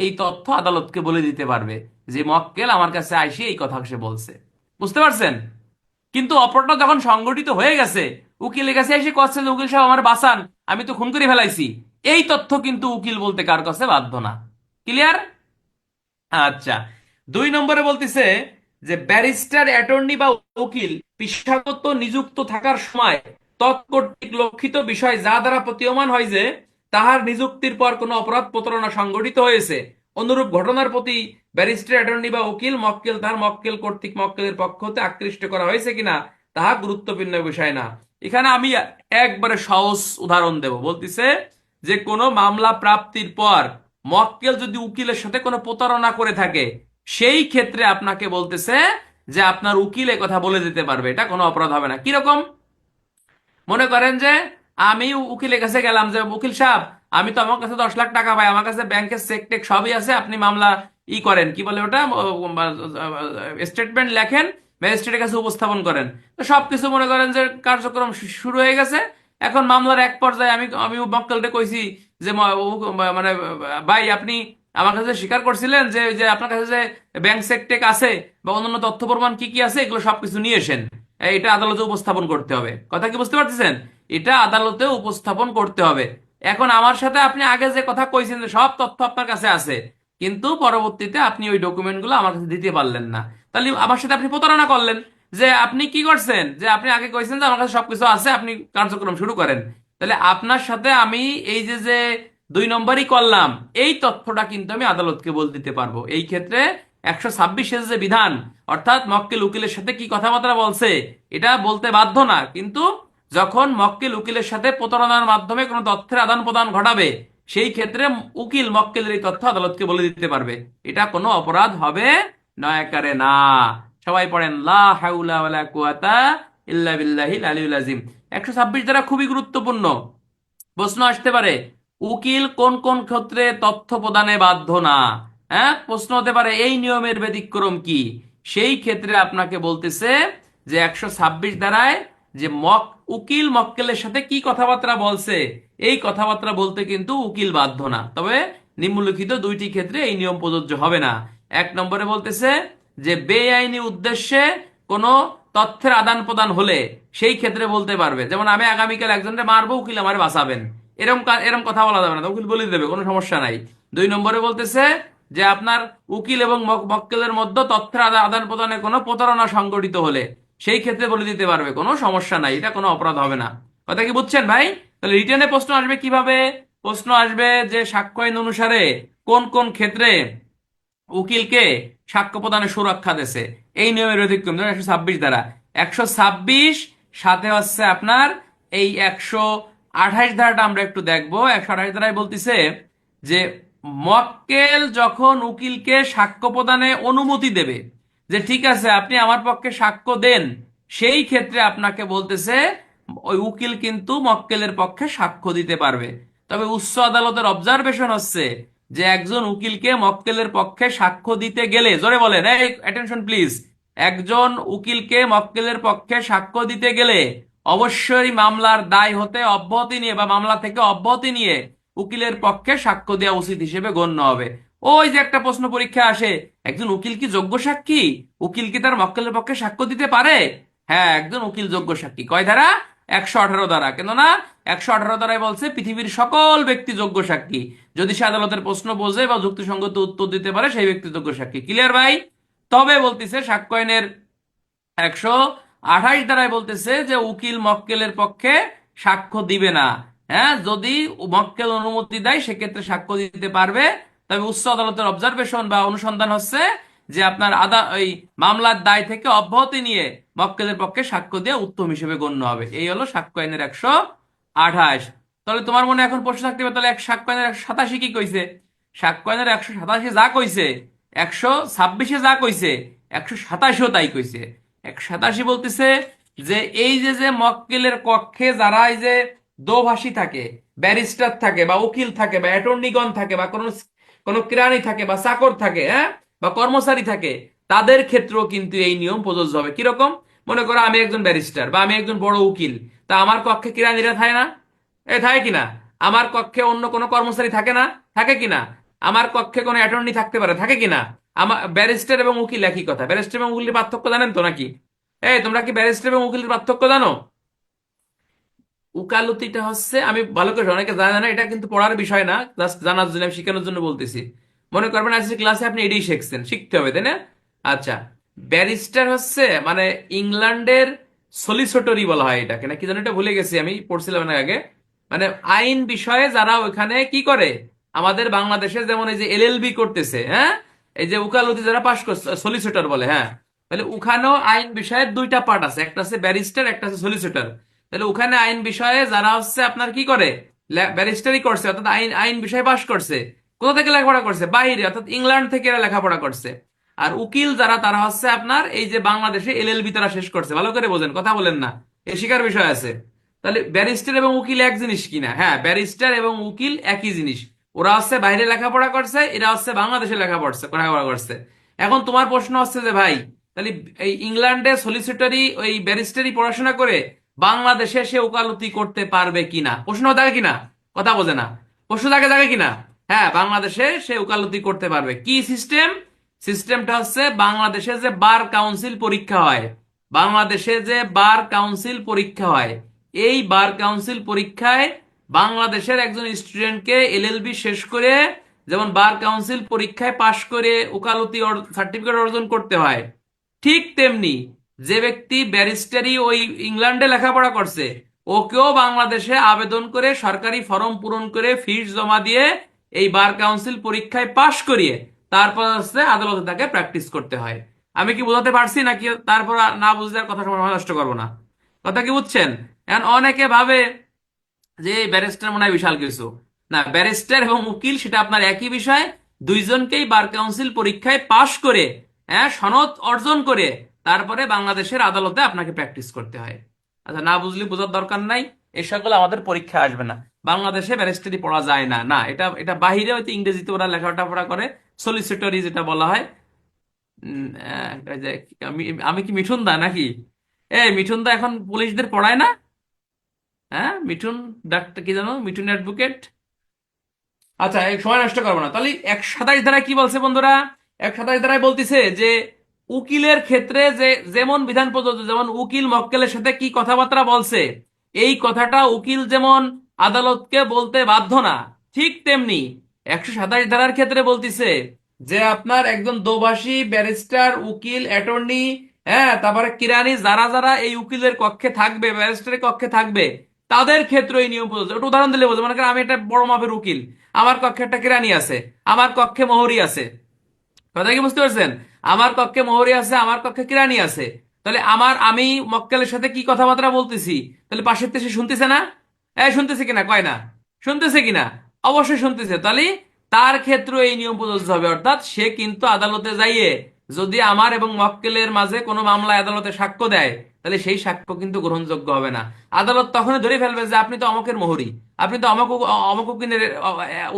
Speaker 1: এই তথ্য আদালতকে বলে দিতে পারবে যে মক্কেল আমার কাছে আইসে এই কথা সে বলছে। বুঝতে পারছেন? কিন্তু অপরাধটা যখন সংগঠিত হয়ে গেছে, উকিলের কাছে এসে কচ্ছে যে উকিল সাহেব আমার বাঁচান, আমি তো খুন করে ফেলাইছি, এই তথ্য কিন্তু উকিল বলতে কার কাছে বাধ্য না। ক্লিয়ার? আচ্ছা, 2 নম্বরে বলতেছে যে ব্যারিস্টার অ্যাটর্নি বা উকিল পেশাগত নিযুক্ত থাকার সময় তৎকর্তৃক লক্ষিত বিষয় যা দ্বারা প্রতীয়মান হয় যে তাহার নিযুক্তির পর কোনো অপরাধ প্রতারণা সংঘটিত হয়েছে, অনুরূপ ঘটনার প্রতি ব্যারিস্টার অ্যাটর্নি বা উকিল তাহার মক্কেল কর্তৃক মক্কেলের পক্ষ হতে আকৃষ্ট করা হয়েছে কিনা তাহা গুরুত্বপূর্ণ বিষয় না। এখানে আমি একবারে সহজ উদাহরণ দেব। বলতেছে যে কোনো মামলা প্রাপ্তির পর মক্কেল যদি উকিলের সাথে কোনো প্রতারণা করে থাকে, সেই ক্ষেত্রে আপনাকে বলতেছে যে আপনার উকিল এ কথা বলে দিতে পারবে, এটা কোনো অপরাধ হবে না। কিরকম? মনে করেন যে আমি উকিলের কাছে গেলাম যে উকিল সাহেব, আমি তো আমার কাছে 10 লাখ টাকা পাই, আমার কাছে ব্যাংকের চেক টেক সবই আছে, আপনি মামলা ই করেন, কি বলে ওটা, স্টেটমেন্ট লেখেন, ম্যাজিস্ট্রেটের কাছে উপস্থাপন করেন। তো সবকিছু মনে করেন যে কার্যক্রম শুরু হয়ে গেছে। এখন মামলার এক পর্যায়ে আমি আমি মক্কেলকে কইছি যে মানে ভাই আপনি আমার কাছে স্বীকার করছিলেন যে যে আপনার কাছে যে ব্যাংক চেক আছে বা অন্যান্য তথ্য প্রমাণ কি কি আছে এগুলো সবকিছু নিয়ে এসেন, এটা আদালতে উপস্থাপন করতে হবে। কথা কি বুঝতে পারতেছেন? এটা আদালতে উপস্থাপন করতে হবে। এখন আমার সাথে আপনি আগে যে কথা কইছেন যে সব তথ্য আপনার কাছে আছে, কিন্তু পরবর্তীতে আপনি ওই ডকুমেন্টগুলো আমার কাছে দিতে পারলেন না, তাহলে আমার সাথে আপনি প্রতারণা করলেন। যে আপনি কি করছেন, যে আপনি আগে কইছেন যে আমার কাছে সবকিছু আছে, আপনি কার্যক্রম শুরু করেন। তাহলে আপনার সাথে আমি এই যে যে 2 নম্বরই করলাম, এই তথ্যটা কিন্তু আমি আদালতকে বলে দিতে পারবো। এই ক্ষেত্রে 126-এর যে বিধান, অর্থাৎ মক্কেল উকিলের সাথে কি কথাবার্তা বলছে এটা বলতে বাধ্য না, কিন্তু যখন মক্কেল উকিলের সাথে প্রতারণার মাধ্যমে কোনো তথ্যের আদান প্রদান ঘটাবে, সেই ক্ষেত্রে উকিল মক্কেলের এই তথ্য আদালতকে বলে দিতে পারবে। এটা কোনো অপরাধ হবে নয়াকারে না। সবাই পড়েন লা হাউলা ওয়ালা কুওয়াতা ইল্লা বিল্লাহিল আলিয়্যিল আযীম। 126 দ্বারা খুবই গুরুত্বপূর্ণ প্রশ্ন আসতে পারে, উকিল কোন কোন ক্ষেত্রে তথ্য প্রদানে বাধ্য না। হ্যাঁ, প্রশ্ন হতে পারে এই নিয়মের ব্যতিক্রম কি। সেই ক্ষেত্রে আপনাকে বলতেছে যে 126 দ্বারায় যে উকিল মক্কেলের সাথে কি কথাবার্তা বলছে, এই কথাবার্তা বলতে কিন্তু উকিল বাধ্য না। তবে নিম্নলিখিত 2টি ক্ষেত্রে এই নিয়ম প্রযোজ্য হবে না। 1 নম্বরে বলতেছে যে বেআইনি উদ্দেশ্যে কোনো তথ্যের আদান প্রদান হলে সেই ক্ষেত্রে বলতে পারবে, যেমন আমি আগামীকাল একজনকে মারবো, উকিল আমার বাঁচাবেন, এরকম এরকম কথা বলা যাবে না, উকিল বলে দেবে, কোনো সমস্যা নাই। 2 নম্বরে বলতেছে যে আপনার উকিল এবং মক্কেলের মধ্যে তথ্যের আদান প্রদানে কোনো প্রতারণা সংঘটিত হলে সেই ক্ষেত্রে বলে দিতে পারবে, কোনো সমস্যা নাই, এটা কোনো অপরাধ হবে না। কথা কি বুঝছেন ভাই? তাহলে রিটেনে প্রশ্ন আসবে কিভাবে? প্রশ্ন আসবে যে সাক্ষ্য আইন অনুসারে কোন কোন ক্ষেত্রে উকিলকে সাক্ষ্য প্রদানে সুরক্ষা দিয়েছে, এই নিয়মের ব্যতিক্রম, যেমন 126 দ্বারা। 126 সাথে হচ্ছে আপনার এই 128 ধারাটা আমরা একটু দেখবো। 128 ধারায় বলতেছে যে মক্কেল যখন উকিলকে সাক্ষ্য প্রদানে অনুমতি দেবে, যে ঠিক আছে আপনি আমার পক্ষে সাক্ষ্য দেন, সেই ক্ষেত্রে আপনাকে বলতেছে ওই উকিল কিন্তু মক্কেলের পক্ষে সাক্ষ্য দিতে পারবে। তবে উচ্চ আদালতের অবজারভেশন হচ্ছে যে একজন উকিলকে মক্কেলের পক্ষে সাক্ষ্য দিতে গেলে, জোরে বলেন, এই অ্যাটেনশন প্লিজ, একজন উকিলকে মক্কেলের পক্ষে সাক্ষ্য দিতে গেলে অবশ্যই মামলার দায় হতে অব্যাহতি নিয়ে বা মামলা থেকে অব্যাহতি নিয়ে উকিলের পক্ষে সাক্ষ্য দেওয়া উচিত হিসেবে গণ্য হবে। ওই যে একটা প্রশ্ন পরীক্ষা আসে, একজন উকিল কি যোগ্য সাক্ষী? উকিল কি তার মক্কেলের পক্ষে সাক্ষ্য দিতে পারে? হ্যাঁ, একজন উকিল যোগ্য সাক্ষী। কয় ধারা? 118 ধারা। কেন না? 118 ধারায় বলছে পৃথিবীর সকল ব্যক্তি যোগ্য সাক্ষী, যদি সে আদালতের প্রশ্ন বোঝে বা যুক্তিসঙ্গত উত্তর দিতে পারে সেই ব্যক্তি যোগ্য সাক্ষী। ক্লিয়ার ভাই? তবে বলতেছে সাক্ষ্য আইনের 128 ধারায় বলতেছে যে উকিল মক্কেলের পক্ষে সাক্ষ্য দিবে না। হ্যাঁ, যদি মক্কেল অনুমতি দেয় সেক্ষেত্রে সাক্ষ্য দিতে পারবে। তবে উচ্চ আদালতের অবজারভেশন বা অনুসন্ধান হচ্ছে যে আপনার ওই মামলার দায় থেকে অব্যাহতি নিয়ে মক্কেলের পক্ষে সাক্ষ্য দিয়ে উত্তম হিসেবে গণ্য হবে। এই হলো সাক্ষ্য আইনের 128। তাহলে তোমার মনে এখন প্রশ্ন থাকতে হবে, তাহলে সাক্ষ্য আইনের 127 কি কইছে? সাক্ষ্য আইনের 127 যা কইছে, 126 যা কইছে, 127ও তাই কইছে। 127 বলতেছে যে এই যে যে মক্কেলের কক্ষে যারা এই যে দোভাষী থাকে, ব্যারিস্টার থাকে বা উকিল থাকে বা অ্যাটর্নিগণ থাকে বা কোনো কোনো কেরানি থাকে বা চাকর থাকে, হ্যাঁ, বা কর্মচারী থাকে, তাদের ক্ষেত্রেও কিন্তু এই নিয়ম প্রযোজ্য হবে। কিরকম? মনে করো আমি একজন ব্যারিস্টার বা আমি একজন বড় উকিল, তা আমার কক্ষে কেরানিরা থাকে না? থাকে কিনা? আমার কক্ষে অন্য কোনো কর্মচারী থাকে না? থাকে কিনা? আমার কক্ষে কোনো অ্যাটর্নি থাকতে পারে, থাকে কিনা? আমার ব্যারিস্টার এবং উকিল একই কথা। ব্যারিস্টার এবং উকিলের পার্থক্য জানেন তো নাকি? তোমরা কি ব্যারিস্টার এবং উকিলের পার্থক্য জানো? উকালতিটা হচ্ছে, আমি ভালো করে, অনেকে জানে না, এটা কিন্তু পড়ার বিষয় না, জাস্ট জানার জন্য, আমি শেখানোর জন্য বলতেছি। মনে করবেন আজকে ক্লাসে আপনি এটাই শিখছেন, শিখতে হবে, তাই না? আচ্ছা, ব্যারিস্টার হচ্ছে মানে ইংল্যান্ডের সলিসিটরি বলা হয় এটাকে, না কি জানো, এটা ভুলে গেছি, আমি পড়ছিলাম না আগে। মানে আইন বিষয়ে যারা ওখানে কি করে, আমাদের বাংলাদেশে যেমন এই যে এলএলবি করতেছে, হ্যাঁ, এই যে উকালতি যারা পাশ করছে সলিসিটর বলে, হ্যাঁ, তাহলে ওখানেও আইন বিষয়ের 2টা পার্ট আছে, একটা আছে ব্যারিস্টার, একটা আছে সলিসিটর। তাহলে ওখানে আইন বিষয়ে যারা হচ্ছে আপনার কি করে, ব্যারিস্টারি করছে, অর্থাৎ আইন আইন বিষয়ে পাশ করছে, কোথা থেকে লেখাপড়া করছে? বাইরে, অর্থাৎ ইংল্যান্ড থেকে এরা লেখাপড়া করছে। আর উকিল যারা, তারা হচ্ছে আপনার এই যে বাংলাদেশে এলএলবি তারা শেষ করছে। ভালো করে বোঝেন, কথা বলেন না, এ শিকার বিষয় আছে। তাহলে ব্যারিস্টার এবং উকিল এক জিনিস কিনা? হ্যাঁ, ব্যারিস্টার এবং উকিল একই জিনিস। ওরা হচ্ছে বাইরে লেখাপড়া করছে, এরা হচ্ছে বাংলাদেশে লেখাপড়া করছে। এখন তোমার প্রশ্ন হচ্ছে যে ভাই, তাহলে এই ইংল্যান্ডে সলিসিটরি ওই ব্যারিস্টারি পড়াশোনা করে বাংলাদেশে সে ওকালতি করতে পারবে কিনা, প্রশ্ন থাকে কিনা, কথা বোঝে না, প্রশ্ন থাকে কিনা? হ্যাঁ, বাংলাদেশে সে ওকালতি করতে পারবে। কি সিস্টেম? সিস্টেমটা হচ্ছে বাংলাদেশে যে বার কাউন্সিল পরীক্ষা হয়, বাংলাদেশে যে বার কাউন্সিল পরীক্ষা হয়, এই বার কাউন্সিল পরীক্ষায় বাংলাদেশের একজন স্টুডেন্টকে এলএলবি শেষ করে যেমন বার কাউন্সিল পরীক্ষায় পাশ করে ওকালতি সার্টিফিকেট অর্জন করতে হয়, ঠিক তেমনি যে ব্যক্তি ব্যারিস্টারি ওই ইংল্যান্ডে লেখাপড়া করছে, ওকেও বাংলাদেশে আবেদন করে সরকারি ফর্ম পূরণ করে ফিস জমা দিয়ে এই বার কাউন্সিল পরীক্ষায় পাশ করিয়ে তারপর হচ্ছে আদালতে তাকে প্র্যাকটিস করতে হয়। আমি কি বোঝাতে পারছি নাকি? তারপর না বুঝলে আর কথা সময় নষ্ট করবো না। কথা কি বুঝছেন? এখন অনেকে ভাবে যে ব্যারিস্টার মনে হয় বিশাল কিছু। না, ব্যারিস্টার এবং উকিল সেটা আপনার একই বিষয়। দুইজনকেই বার কাউন্সিল পরীক্ষায় পাশ করে, হ্যাঁ, সনদ অর্জন করে তারপরে বাংলাদেশের আদালতে আপনাকে প্র্যাকটিস করতে হয়। আচ্ছা, না বুঝলে বোঝার দরকার নাই, এই সকল আমাদের পরীক্ষা আসবে না। বাংলাদেশে ব্যারিস্টারি পড়া যায় না, না, এটা এটা বাহিরে হয়তো ইংরেজিতে ওরা লেখাপড়া করে, সলিসিটরি যেটা বলা হয়। এই যে আমি কি মিঠুন দা নাকি? মিঠুন দা এখন পুলিশদের পড়ায় না? হ্যাঁ, মিঠুন ডাক্তার কি জানো, মিঠুন অ্যাডভোকেট। আচ্ছা, এই সময় নষ্ট করবো না। তাহলে 127 ধারায় কি বলছে বন্ধুরা? 127 ধারায় বলতিছে যে উকিলের ক্ষেত্রে যে যেমন বিধান প্রযোজ্য, যেমন উকিল মক্কেলের সাথে কি কথাবার্তা বলছে, এই কথাটা উকিল যেমন আদালতকে বলতে বাধ্য না, ঠিক তেমনি 127 ধারার ক্ষেত্রে বলতিছে যে আপনার একজন দোভাষী ব্যারিস্টার, উকিল, অ্যাটর্নি, হ্যাঁ, তারপরে কিরানি, যারা যারা এই উকিলের কক্ষে থাকবে, ব্যারিস্টারের কক্ষে থাকবে, তাদের ক্ষেত্রে এই নিয়ম প্রযোজ্য। একটু উদাহরণ দিলে বোঝো। মনে করেন আমি একটা বড় মাপের উকিল, আমার কক্ষে একটা কেরানি আছে, আমার কক্ষে মোহরি আছে। কথা কি বুঝতে পারছেন? আমার কক্ষে মোহরি আছে, আমার কক্ষে কিরানি আছে। তাহলে আমি মক্কেলের সাথে কি কথাবার্তা বলতেছি, তাহলে পাশের দেশে শুনতেছে না? শুনতেছে কিনা, কয় না? শুনতেছে কিনা? অবশ্যই শুনতেছে। তাহলে তার ক্ষেত্রে এই নিয়ম প্রযোজ্য হবে, অর্থাৎ সে কিন্তু আদালতে যাইয়ে যদি আমার এবং মক্কেলের মাঝে কোনো মামলায় আদালতে সাক্ষ্য দেয়, তাহলে সেই সাক্ষ্য কিন্তু গ্রহণযোগ্য হবে না। আদালত তখনই ধরে ফেলবে যে আপনি তো অমকের মোহরি, আপনি তো অমক অমক উকিলের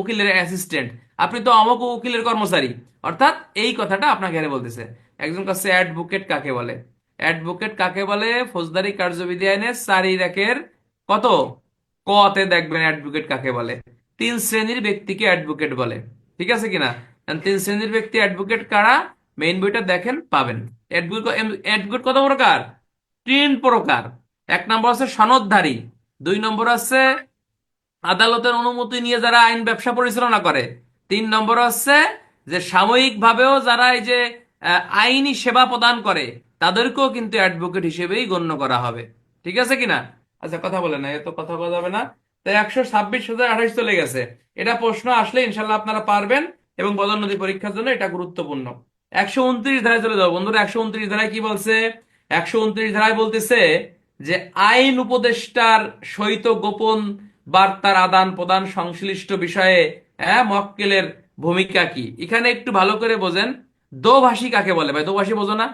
Speaker 1: উকিলের অ্যাসিস্ট্যান্ট, আপনি তো অমক উকিলের কর্মচারী। অর্থাৎ এই কথাটা আপনাকে এখানে বলতেছে। একজন কাছে অ্যাডভোকেট কাকে বলে? অ্যাডভোকেট কাকে বলে? ফৌজদারি কার্যবিধি আইনের 4 কত কতে দেখবেন অ্যাডভোকেট কাকে বলে। 3 শ্রেণীর ব্যক্তিকে অ্যাডভোকেট বলে, ঠিক আছে কিনা? 3 শ্রেণীর ব্যক্তি অ্যাডভোকেট কারা? মেইন বইটা দেখেন, পাবেন। অ্যাডভোকেট অ্যাডভোকেট কত প্রকার? 3 প্রকার। 1 নম্বর আছে সনদধারী, 2 নম্বর আছে আদালতের অনুমতি নিয়ে যারা আইন ব্যবসা পরিচালনা করে, 3 নম্বর হচ্ছে যে সাময়িক ভাবেও যারা এই যে আইনি সেবা প্রদান করে, তাদেরকেও কিন্তু অ্যাডভোকেট হিসেবেই গণ্য করা হবে। ঠিক আছে কিনা? আচ্ছা, কথা বলে না, এত কথা বলা যাবে না। তাই 126,028 চলে গেছে। এটা প্রশ্ন আসলে ইনশাল্লাহ আপনারা পারবেন, এবং পদোন্নতি পরীক্ষার জন্য এটা গুরুত্বপূর্ণ। 129 ধারায় চলে যাও বন্ধুরা। 129 ধারায় কি বলছে? 129 ধারায় বলতেছে যে আইন উপদেষ্টার সহিত গোপন বার্তার আদান প্রদান সংশ্লিষ্ট বিষয়ে মক্কেলের ভূমিকা কি। এখানে একটু ভালো করে বোঝেন। দোভাষী কাকে বলে ভাই? দোভাষী বোঝো না?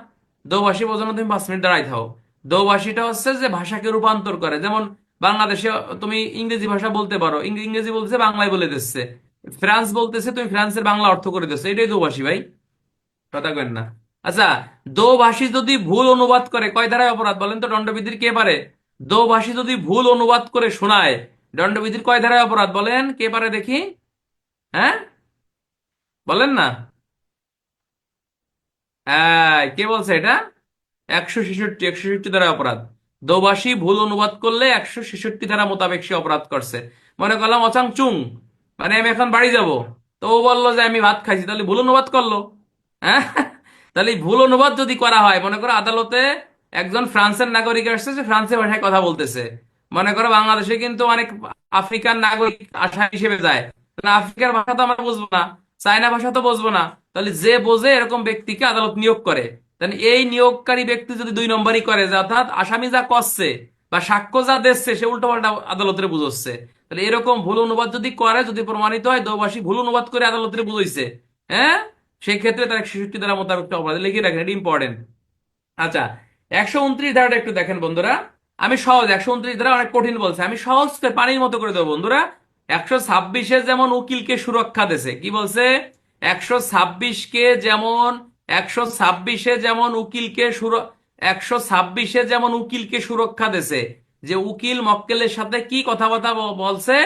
Speaker 1: দোভাষী বোঝো না? তুমি 5 মিনিট দাঁড়াই থাও। দোভাষীটা হচ্ছে যে ভাষাকে রূপান্তর করে। যেমন বাংলাদেশে তুমি ইংরেজি ভাষা বলতে পারো, ইংরেজি বলতেছে বাংলায় বলে দিচ্ছে। ফ্রান্স বলতেছে, তুমি ফ্রান্সের বাংলা অর্থ করে দিচ্ছ। এটাই দোভাষী ভাই, কথা কেন না? আচ্ছা, দোভাষী যদি ভুল অনুবাদ করে, কয় ধারায় অপরাধ বলেন তো? দণ্ডবিধির কে পারে? দোভাষী যদি ভুল অনুবাদ করে শোনায়, দণ্ডবিধির কয় ধারায় অপরাধ বলেন? কে পারে দেখি? হ্যাঁ, বলেন না। কে বলছে এটা? 166 ধারায় অপরাধ। দোভাষী ভুল অনুবাদ করলে 166 ধারা মোতাবেক সে অপরাধ করছে। মনে করলাম অচাং চুং, মানে আমি এখন বাড়ি যাব, তো ও বললো যে আমি ভাত খাইছি, তাহলে ভুল অনুবাদ করলো। হ্যাঁ, তাহলে এই ভুল অনুবাদ যদি করা হয়, মনে করো আদালতে একজন ফ্রান্সের নাগরিক আসছে, সে ফ্রান্সের ভাষায় কথা বলতেছে। মনে করো বাংলাদেশে কিন্তু অনেক আফ্রিকান নাগরিক আসামি হিসেবে যায়, তাহলে আফ্রিকার ভাষা তো আমরা বুঝবো না, চায়না ভাষা তো বুঝবো না। তাহলে যে বোঝে এরকম ব্যক্তিকে আদালত নিয়োগ করে। তাহলে এই নিয়োগকারী ব্যক্তি যদি 2 নম্বরই করে, যে অর্থাৎ আসামি যা করছে বা সাক্ষ্য যা দিচ্ছে সে উল্টো পাল্টা আদালতের বুঝাচ্ছে, তাহলে এরকম ভুল অনুবাদ যদি করে, যদি প্রমাণিত হয় দোভাষী ভুল অনুবাদ করে আদালতের বুঝাইছে, হ্যাঁ, সেই ক্ষেত্রে তার 166 ধারা মোতাবেক অপরাধ। লিখে রাখেন, এটা ইম্পর্টেন্ট। আচ্ছা, 129 ধারাটা একটু দেখেন বন্ধুরা। আমি সহজ, 129 ধারা অনেক কঠিন বলছে, আমি সহজ করে পানির মতো করে দেবো বন্ধুরা। 126-এ যেমন উকিলকে সুরক্ষা দিছে, কি বলছে? 126-কে যেমন 126-এ যেমন উকিলকে 126-এ যেমন উকিলকে সুরক্ষা দিছে, যে উকিল মক্কেলের সাথে কি কথাবার্তা বলছে,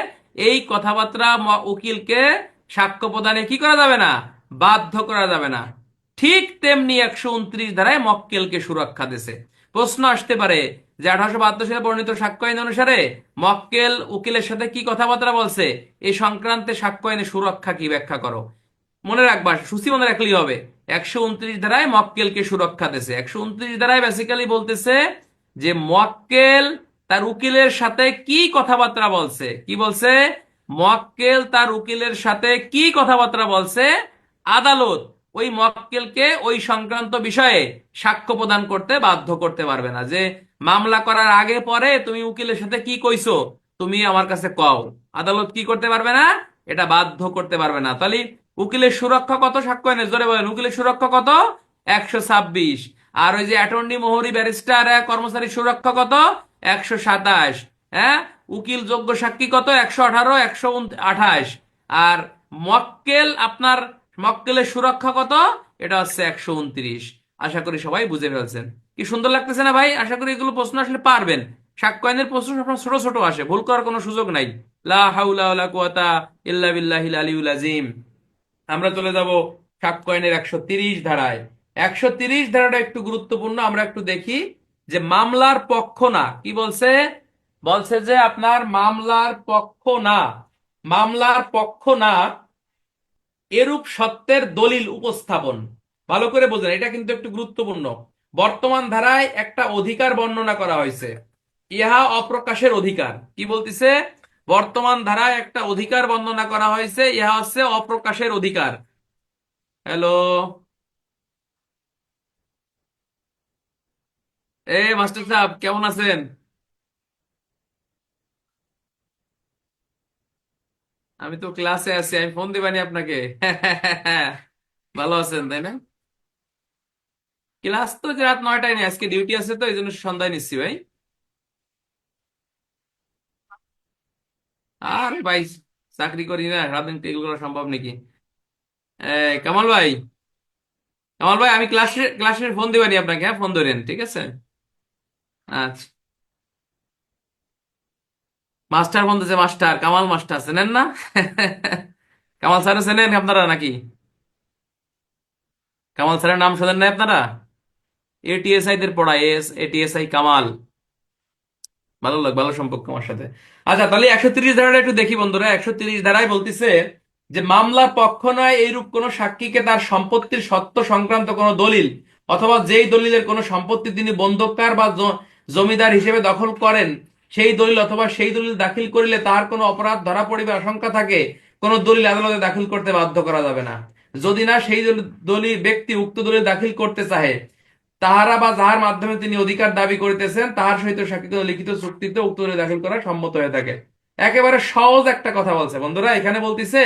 Speaker 1: এই কথাবার্তা উকিলকে সাক্ষ্য প্রদানে কি করা যাবে না, বাধ্য করা যাবে না। ঠিক তেমনি 129 ধারায় মক্কেলকে সুরক্ষা দিছে। প্রশ্ন আসতে পারে যে 1872 সালে বর্ণিত সাক্ষ্য আইন অনুসারে মক্কেল উকিলের সাথে কি কথাবার্তা বলছে, এই সংক্রান্তে সাক্ষ্য আইনের সুরক্ষা কি, ব্যাখ্যা করো। মনে রাখবা, সূচি মনে রাখলেই হবে। 129 ধারায় মক্কেলকে সুরক্ষা দিছে। 129 ধারায় বেসিক্যালি বলতেছে যে মক্কেল তার উকিলের সাথে কি কথাবার্তা বলছে, কি বলছে? মক্কেল তার উকিলের সাথে কি কথাবার্তা বলছে, আদালত ওই মক্কেলকে ওই সংক্রান্ত বিষয়ে সাক্ষ্য প্রদান করতে বাধ্য করতে পারবে না। যে মামলা করার আগে পরে তুমি উকিলের সাথে কি কইছো, তুমি আমার কাছে কও, আদালত কি করতে পারবে না, এটা বাধ্য করতে পারবে না। তাহলে উকিলের সুরক্ষা কত সাক্ষ্য আইনে, জোরে বলেন, উকিলের সুরক্ষা কত? 126। আর ওই যে অ্যাটর্নি মোহরি ব্যারিস্টার কর্মচারীর সুরক্ষা কত? 127। হ্যাঁ, উকিল যোগ্য সাক্ষী কত? 118, 128। আর মক্কেল আপনার মক্কেলের সুরক্ষা কত? এটা হচ্ছে 129। আশা করি সবাই বুঝে ফেলছেন। কি সুন্দর লাগতেছে না ভাই? আশা করি এগুলো প্রশ্ন আসলে পারবেন। সাক্ষ্য আইনের প্রশ্ন সবসময় ছোট ছোট আসে, ভুল করার কোনো সুযোগ নাই। লা হাউলা ওয়ালা কুওয়াতা ইল্লা বিল্লাহিল আলিয়্যিল আযীম। আমরা চলে যাব সাক্ষ্য আইনের 130 ধারায়। 130 ধারাটা একটু গুরুত্বপূর্ণ, আমরা একটু দেখি। যে মামলার পক্ষ না, কি বলছে? বলছে যে আপনার মামলার পক্ষ না, মামলার পক্ষ না এরূপ সত্যের দলিল উপস্থাপন। ভালো করে বোঝেন, এটা কিন্তু একটু গুরুত্বপূর্ণ। বর্তমান ধারায় একটা অধিকার বর্ণনা করা হয়েছে, ইহা অপ্রকাশের অধিকার। কি বলতিছে? বর্তমান ধারায় একটা অধিকার বর্ণনা করা হয়েছে, ইহা হচ্ছে অপ্রকাশের অধিকার। হ্যালো, এ মাস্টার সাহেব কেমন আছেন? আমি তো ক্লাসে আছি, আমি ফোন দিবানি আপনাকে। ভালো আছেন তাই না? ক্লাস তো যে রাত 9টায় নেই, আজকে ডিউটি আছে তো এই জন্য সন্ধ্যায় নিচ্ছি ভাই। আর ভাই, চাকরি করি না, সারাদিন এগুলো করা সম্ভব নাকি? কামাল ভাই, কামাল ভাই, আমি ক্লাসে ক্লাসে ফোন দিবানি আপনাকে, হ্যাঁ ফোন ধরেন, ঠিক আছে? আচ্ছা। মাস্টার ফোন দিচ্ছে, মাস্টার কামাল মাস্টার চেনেন না? কামাল স্যার চেনেন আপনারা নাকি? কামাল স্যারের নাম শোনেন না আপনারা? এটিএসআই দের পড়ায়, এটিএসআই কামাল। ভালো লাগ, ভালো সম্পর্ক আমার সাথে। আচ্ছা, তাহলে 130 ধারাটা একটু দেখি বন্ধুরা। 130 ধারায় বলতিছে যে মামলার পক্ষ নয় এইরূপ কোন সাক্ষীকে তার সম্পত্তির সত্য সংক্রান্ত কোন দলিল অথবা যেই দলিলের কোন সম্পত্তি তিনি বন্ধকদার বা জমিদার হিসেবে দখল করেন, সেই দলিল অথবা সেই দলিল দাখিল করিলে তার কোনো অপরাধ ধরা পড়িবার আশঙ্কা থাকে, কোন দলিল আদালতে দাখিল করতে বাধ্য করা যাবে না। যদি না সেই দলিল ব্যক্তি উক্ত দলিল দাখিল করতে চাহে, তাহারা বা যাহার মাধ্যমে তিনি অধিকার দাবি করিতেছেন তাহার সহিত স্বাক্ষরিত লিখিত চুক্তিতে উক্ত দলিল দাখিল করা সম্মত হয়ে থাকে। একেবারে সহজ একটা কথা বলছে বন্ধুরা, এখানে বলতিছে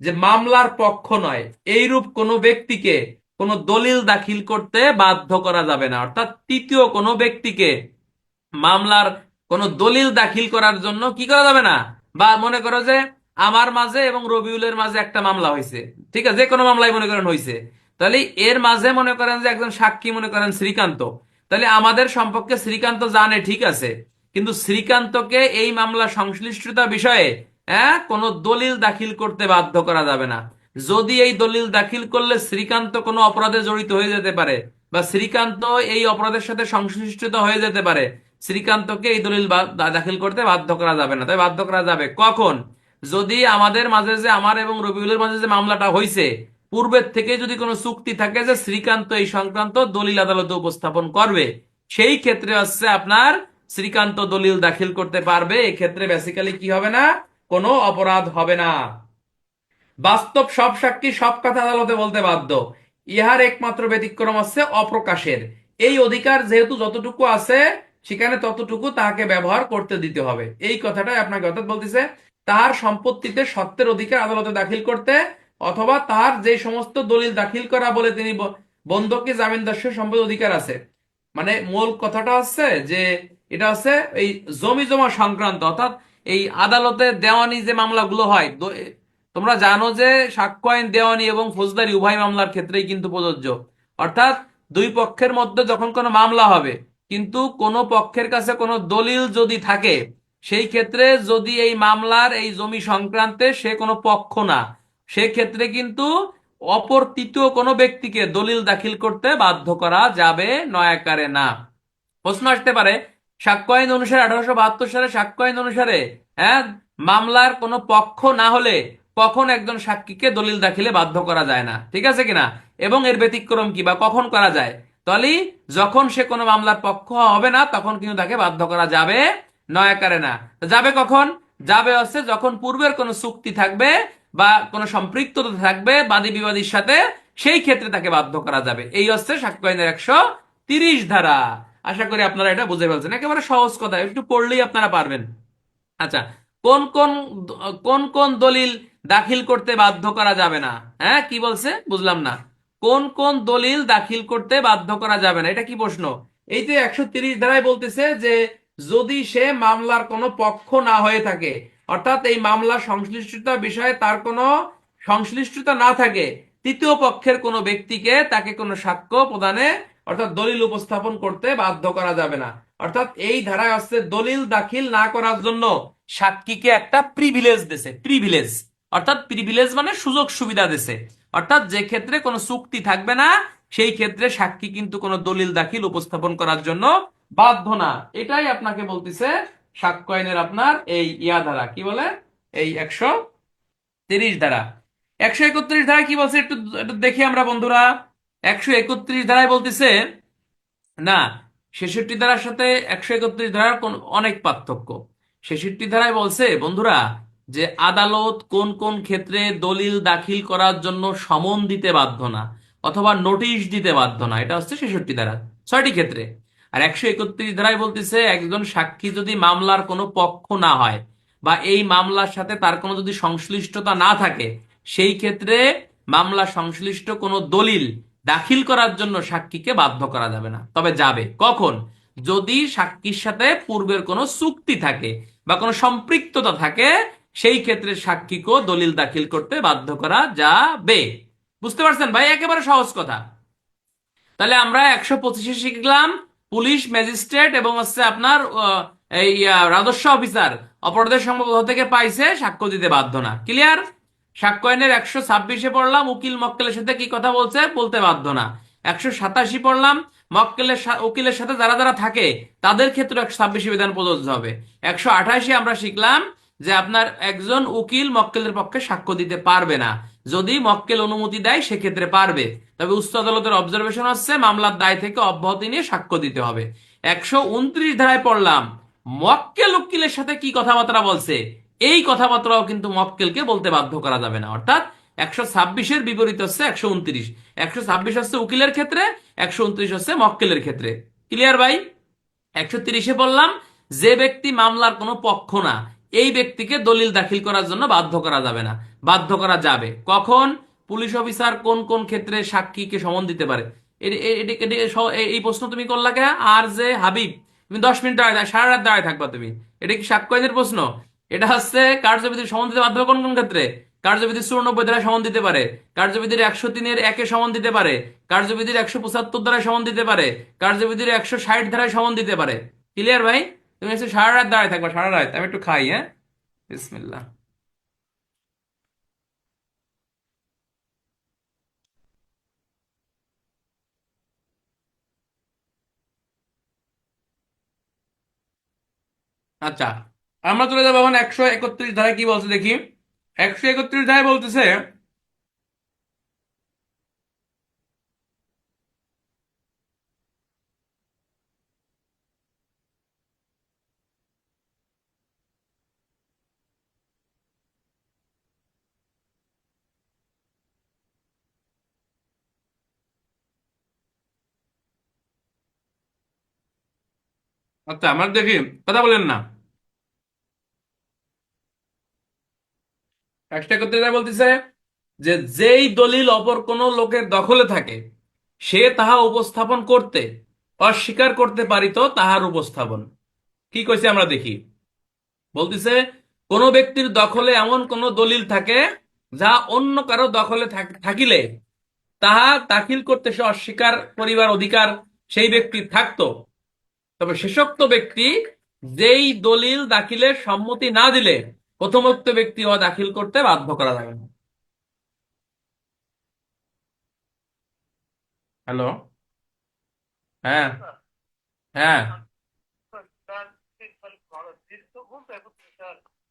Speaker 1: যে মামলার পক্ষ নয় এইরূপ কোন ব্যক্তিকে কোন দলিল দাখিল করতে বাধ্য করা যাবে না। অর্থাৎ তৃতীয় কোন ব্যক্তিকে মামলার কোন দলিল দাখিল করার জন্য কি করা যাবে না। বা মনে করো যে আমার মাঝে এবং রবিউলের মাঝে একটা মামলা হয়েছে, ঠিক আছে, যে কোনো মামলাই মনে করেন হয়েছে। তাহলে এর মাঝে মনে করেন যে একজন সাক্ষী মনে করেন শ্রীকান্ত। তাহলে আমাদের সম্পর্কে শ্রীকান্ত জানে, ঠিক আছে, কিন্তু শ্রীকান্তকে এই মামলা সংশ্লিষ্টতা বিষয়ে কোনো দলিল দাখিল করতে বাধ্য করা যাবে না। যদি এই দলিল দাখিল করলে শ্রীকান্ত কোনো অপরাধে জড়িত হয়ে যেতে পারে বা শ্রীকান্ত এই অপরাধের সাথে সংশ্লিষ্টতা হয়ে যেতে পারে, শ্রীকান্তকে এই দলিল দাখিল করতে বাধ্য করা যাবে না। তবে বাধ্য করা যাবে কখন? যদি আমাদের মাঝে যে আমার এবং রবিউলের মাঝে যে মামলাটা হয়েছে, পূর্বের থেকে যদি কোনো চুক্তি থাকে যে শ্রীকান্ত এই সংক্রান্ত দলিল আদালতে উপস্থাপন করবে, সেই ক্ষেত্রে হচ্ছে আপনার শ্রীকান্ত দলিল দাখিল করতে পারবে। এক্ষেত্রে বেসিক্যালি কি হবে না, কোনো অপরাধ হবে না। বাস্তব সব সাক্ষী সব কথা আদালতে বলতে বাধ্য, ইহার একমাত্র ব্যতিক্রম আছে অপ্রকাশের। এই অধিকার যেহেতু যতটুকু আছে সেখানে ততটুকু তাকে ব্যবহার করতে দিতে হবে, এই কথাটাই আপনাকে অর্থাৎ বলতেছে তার সম্পত্তিতে সত্ত্বের অধিকার আদালতে দাখিল করতে, অথবা তার যে সমস্ত দলিল দাখিল করা বলে তিনি বন্ধকি জামিনদার সম্পদ অধিকার আছে। মানে মূল কথাটা হচ্ছে যে এটা হচ্ছে এই জমি জমা সংক্রান্ত, অর্থাৎ এই আদালতে দেওয়ানি যে মামলাগুলো হয়, তোমরা জানো যে সাক্ষ্য আইন দেওয়ানি এবং ফৌজদারি উভয় মামলার ক্ষেত্রেই কিন্তু প্রযোজ্য। অর্থাৎ দুই পক্ষের মধ্যে যখন কোনো মামলা হবে, কিন্তু কোনো পক্ষের কাছে কোনো দলিল যদি থাকে, সেই ক্ষেত্রে যদি এই মামলার এই জমি সংক্রান্তে সে কোনো পক্ষ না, সেক্ষেত্রে কিন্তু অপর তৃতীয় কোনো ব্যক্তিকে দলিল দাখিল করতে বাধ্য করা যাবে নয়াকারে না। প্রশ্ন আসতে পারে, সাক্ষ্য আইন অনুসারে 1872 সালে সাক্ষ্য আইন অনুসারে, হ্যাঁ, মামলার কোনো পক্ষ না হলে কখন একজন সাক্ষীকে দলিল দাখিলে বাধ্য করা যায় না, ঠিক আছে কিনা, এবং এর ব্যতিক্রম কি বা কখন করা যায়? তাহলে যখন সে কোনো মামলার পক্ষ হবে না তখন কিন্তু তাকে বাধ্য করা যাবে নয়াকারে না। তো যাবে কখন? যাবে হচ্ছে যখন পূর্বের কোনো চুক্তি থাকবে বা কোনো সম্পৃক্ততা থাকবে বাদী বিবাদীর সাথে, সেই ক্ষেত্রে তাকে বাধ্য করা যাবে। এই হচ্ছে সাক্ষ্য আইনের 130 ধারা। আশা করি আপনারা এটা বুঝে ফেলছেন, একেবারে সহজ কথা, একটু পড়লেই আপনারা পারবেন। আচ্ছা, কোন কোন কোন কোন দলিল দাখিল করতে বাধ্য করা যাবে না? হ্যাঁ, কি বলছে বুঝলাম না। কোন কোন দলিল দাখিল করতে বাধ্য করা যাবে না, এটা কি প্রশ্ন? এই যে 130 ধারায় বলতেছে যে যদি সে মামলার কোনো পক্ষ না হয়ে থাকে, অর্থাৎ এই মামলার সংশ্লিষ্টতা বিষয়ে তার কোনো সংশ্লিষ্টতা না থাকে, তৃতীয় পক্ষের কোনো ব্যক্তিকে তাকে কোনো সাক্ষ্য প্রদানে অর্থাৎ দলিল উপস্থাপন করতে বাধ্য করা যাবে না। অর্থাৎ এই ধারায় আসছে দলিল দাখিল না করার জন্য সাক্ষীকে একটা প্রিভিলেজ দিছে, প্রিভিলেজ, অর্থাৎ প্রিভিলেজ মানে সুযোগ সুবিধা দিছে। অর্থাৎ যে ক্ষেত্রে কোনো চুক্তি থাকবে না সেই ক্ষেত্রে সাক্ষী কিন্তু কোনো দলিল দাখিল উপস্থাপন করার জন্য বাধ্য না। এটাই আপনাকে বলতেছে সাক্ষ্য আইনের আপনার এই ধারা, কি বলে, এই 130 ধারা। 131 ধারায় কি বলছে একটু একটু দেখি আমরা বন্ধুরা। 131 ধারায় বলতেছে, না, 66 ধারার সাথে 131 ধারার কোন অনেক পার্থক্য। 66 ধারায় বলছে বন্ধুরা যে আদালত কোন কোন ক্ষেত্রে দলিল দাখিল করার জন্য সমন দিতে বাধ্য না অথবা নোটিশ দিতে বাধ্য না, এটা হচ্ছে 66 ধারা, 6টি ক্ষেত্রে। আর 131 ধারায় বলতেছে একজন সাক্ষী যদি মামলার কোনো পক্ষ না হয় বা এই মামলার সাথে তার কোনো যদি সংশ্লিষ্টতা না থাকে, সেই ক্ষেত্রে মামলা সংশ্লিষ্ট কোনো দলিল দাখিল করার জন্য সাক্ষীকে বাধ্য করা যাবে না। তবে যাবে কখন? যদি সাক্ষীর সাথে পূর্বের কোনো চুক্তি থাকে বা কোনো সম্পৃক্ততা থাকে, সেই ক্ষেত্রে সাক্ষীকেও দলিল দাখিল করতে বাধ্য করা যাবে। বুঝতে পারছেন ভাই? একেবারে সহজ কথা। তাহলে আমরা 125-এ শিখলাম পুলিশ, ম্যাজিস্ট্রেট এবং হচ্ছে আপনার এই রাজস্ব অফিসার অপরাধের সম্ভব থেকে পাইছে সাক্ষ্য দিতে বাধ্য না। ক্লিয়ার? সাক্ষ্য আইনের 126-এ পড়লাম উকিল মক্কেলের সাথে কি কথা বলছে, বলতে বাধ্য না। 127 পড়লাম উকিলের সাথে যারা যারা থাকে তাদের ক্ষেত্রে 126 বিধান প্রযোজ্য হবে। 128-এ আমরা শিখলাম যে আপনার একজন উকিল মক্কেলের পক্ষে সাক্ষ্য দিতে পারবে না, যদি মক্কেল অনুমতি দেয় সেক্ষেত্রে পারবে। তবে উচ্চ আদালতের অবজারভেশন হচ্ছে মামলার দায় থেকে অব্যাহতি নিয়ে সাক্ষ্য দিতে হবে। 129 ধারায় পড়লাম মক্কেল উকিলের সাথে কি কথাবার্তা বলছে, এই কথাবার্তাও কিন্তু মক্কেলকে বলতে বাধ্য করা যাবে না। অর্থাৎ 126-এর বিপরীত হচ্ছে 129। 126 হচ্ছে উকিলের ক্ষেত্রে, 129 হচ্ছে মক্কেলের ক্ষেত্রে। ক্লিয়ার ভাই? 130-এ বললাম যে ব্যক্তি মামলার কোনো পক্ষ না, এই ব্যক্তিকে দলিল দাখিল করার জন্য বাধ্য করা যাবে না। বাধ্য করা যাবে কখন? পুলিশ অফিসার কোন কোন ক্ষেত্রে সাক্ষীকে সমন দিতে পারে। এই প্রশ্ন তুমি করলা কে? আর যে হাবিব, তুমি 10 মিনিট দাঁড়ায়, সারা রাত দাঁড়ায় থাকবা তুমি। এটা কি সাক্ষ্য আইনের প্রশ্ন? এটা হচ্ছে কার্যবিধির সমন দিতে বাধ্য কোন কোন ক্ষেত্রে। কার্যবিধির 94 দ্বারা সমন দিতে পারে, কার্যবিধির 103-এর 1-এ সমন দিতে পারে, কার্যবিধির 175 দ্বারা সমন দিতে পারে, কার্যবিধির 160 ধারায় সমন দিতে পারে। ক্লিয়ার ভাই? তুমি হচ্ছে সারা রাত দাঁড়ায় থাকবা, সারা রাত। আমি একটু খাই, হ্যাঁ, বিসমিল্লাহ। আচ্ছা, আমরা চলে যাবো এখন 131 ধারায় কি বলছে দেখি। 131 ধারায় বলতেছে, আচ্ছা আমরা দেখি, কথা বলেন না। 131 ধারায় বলতেছে যে যেই দলিল অপর কোনো লোকের দখলে থাকে সে তাহা উপস্থাপন করতে অস্বীকার করতে পারিত তাহার উপস্থাপন। কি কইছে আমরা দেখি। বলতেছে কোন ব্যক্তির দখলে এমন কোন দলিল থাকে যা অন্য কারো দখলে থাকিলে তাহা দাখিল করতে সে অস্বীকার করিবার অধিকার সেই ব্যক্তির থাকতো, তবে শেষোক্ত ব্যক্তি যেই দলিল দাখিলে সম্মতি না দিলে প্রথমোক্ত ব্যক্তি ও দাখিল করতে বাধ্য করা যাবে না। হ্যালো। হ্যাঁ। হ্যাঁ।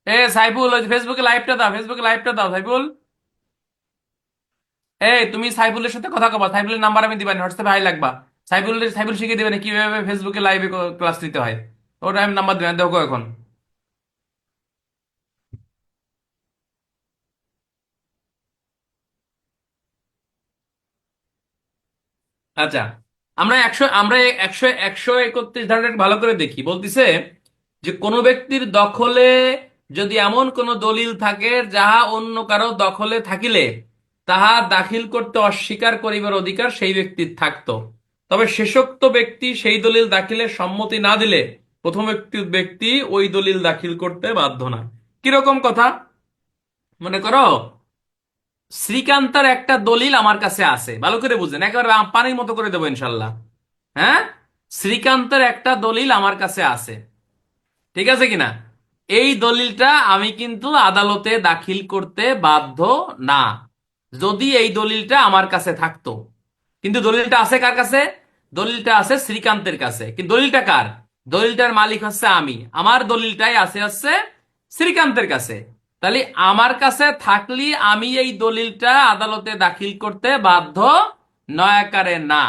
Speaker 1: এ সাইফুল, ওই ফেসবুকে লাইভটা দাও, ফেসবুকে লাইভটা দাও সাইফুল। এই তুমি সাইফুলের সাথে কথা কবা, সাইফুলের নাম্বার আমি দিবানি, হোয়াটসঅ্যাপে হাই লাগবা। সাইফুল শিখিয়ে দিবেন কিভাবে ফেসবুকে লাইভে ক্লাস নিতে হয়। ওটা আমি নাম্বার দিবেন, দেখো এখন। আচ্ছা, আমরা একশো একশো 31 ধারাটা ভালো করে দেখি। বলতিছে যে কোনো ব্যক্তির দখলে যদি এমন কোন দলিল থাকে যাহা অন্য কারো দখলে থাকিলে তাহা দাখিল করতে অস্বীকার করিবার অধিকার সেই ব্যক্তির থাকতো, তবে শেষোক্ত ব্যক্তি সেই দলিল দাখিলে সম্মতি না দিলে প্রথম ব্যক্তি ব্যক্তি ওই দলিল দাখিল করতে বাধ্য না। কিরকম কথা? মনে করো শ্রীকান্তের একটা দলিল আমার কাছে আছে, ভালো করে বুঝেন, একেবারে পানির মতো করে দেবো ইনশাল্লাহ। হ্যাঁ, শ্রীকান্তের একটা দলিল আমার কাছে আছে, ঠিক আছে কিনা? এই দলিলটা আমি কিন্তু আদালতে দাখিল করতে বাধ্য না, যদি এই দলিলটা আমার কাছে থাকতো। কিন্তু দলিলটা আছে কার কাছে? দলিলটা আছে শ্রীকান্তের কাছে, কিন্তু দলিলটা কার? দলিলটার মালিক হচ্ছে আমি, আমার দলিলটাই আছে হচ্ছে শ্রীকান্তের কাছে। তাহলে আমার কাছে থাকলে আমি এই দলিলটা আদালতে দাখিল করতে বাধ্য নয়াকারে না।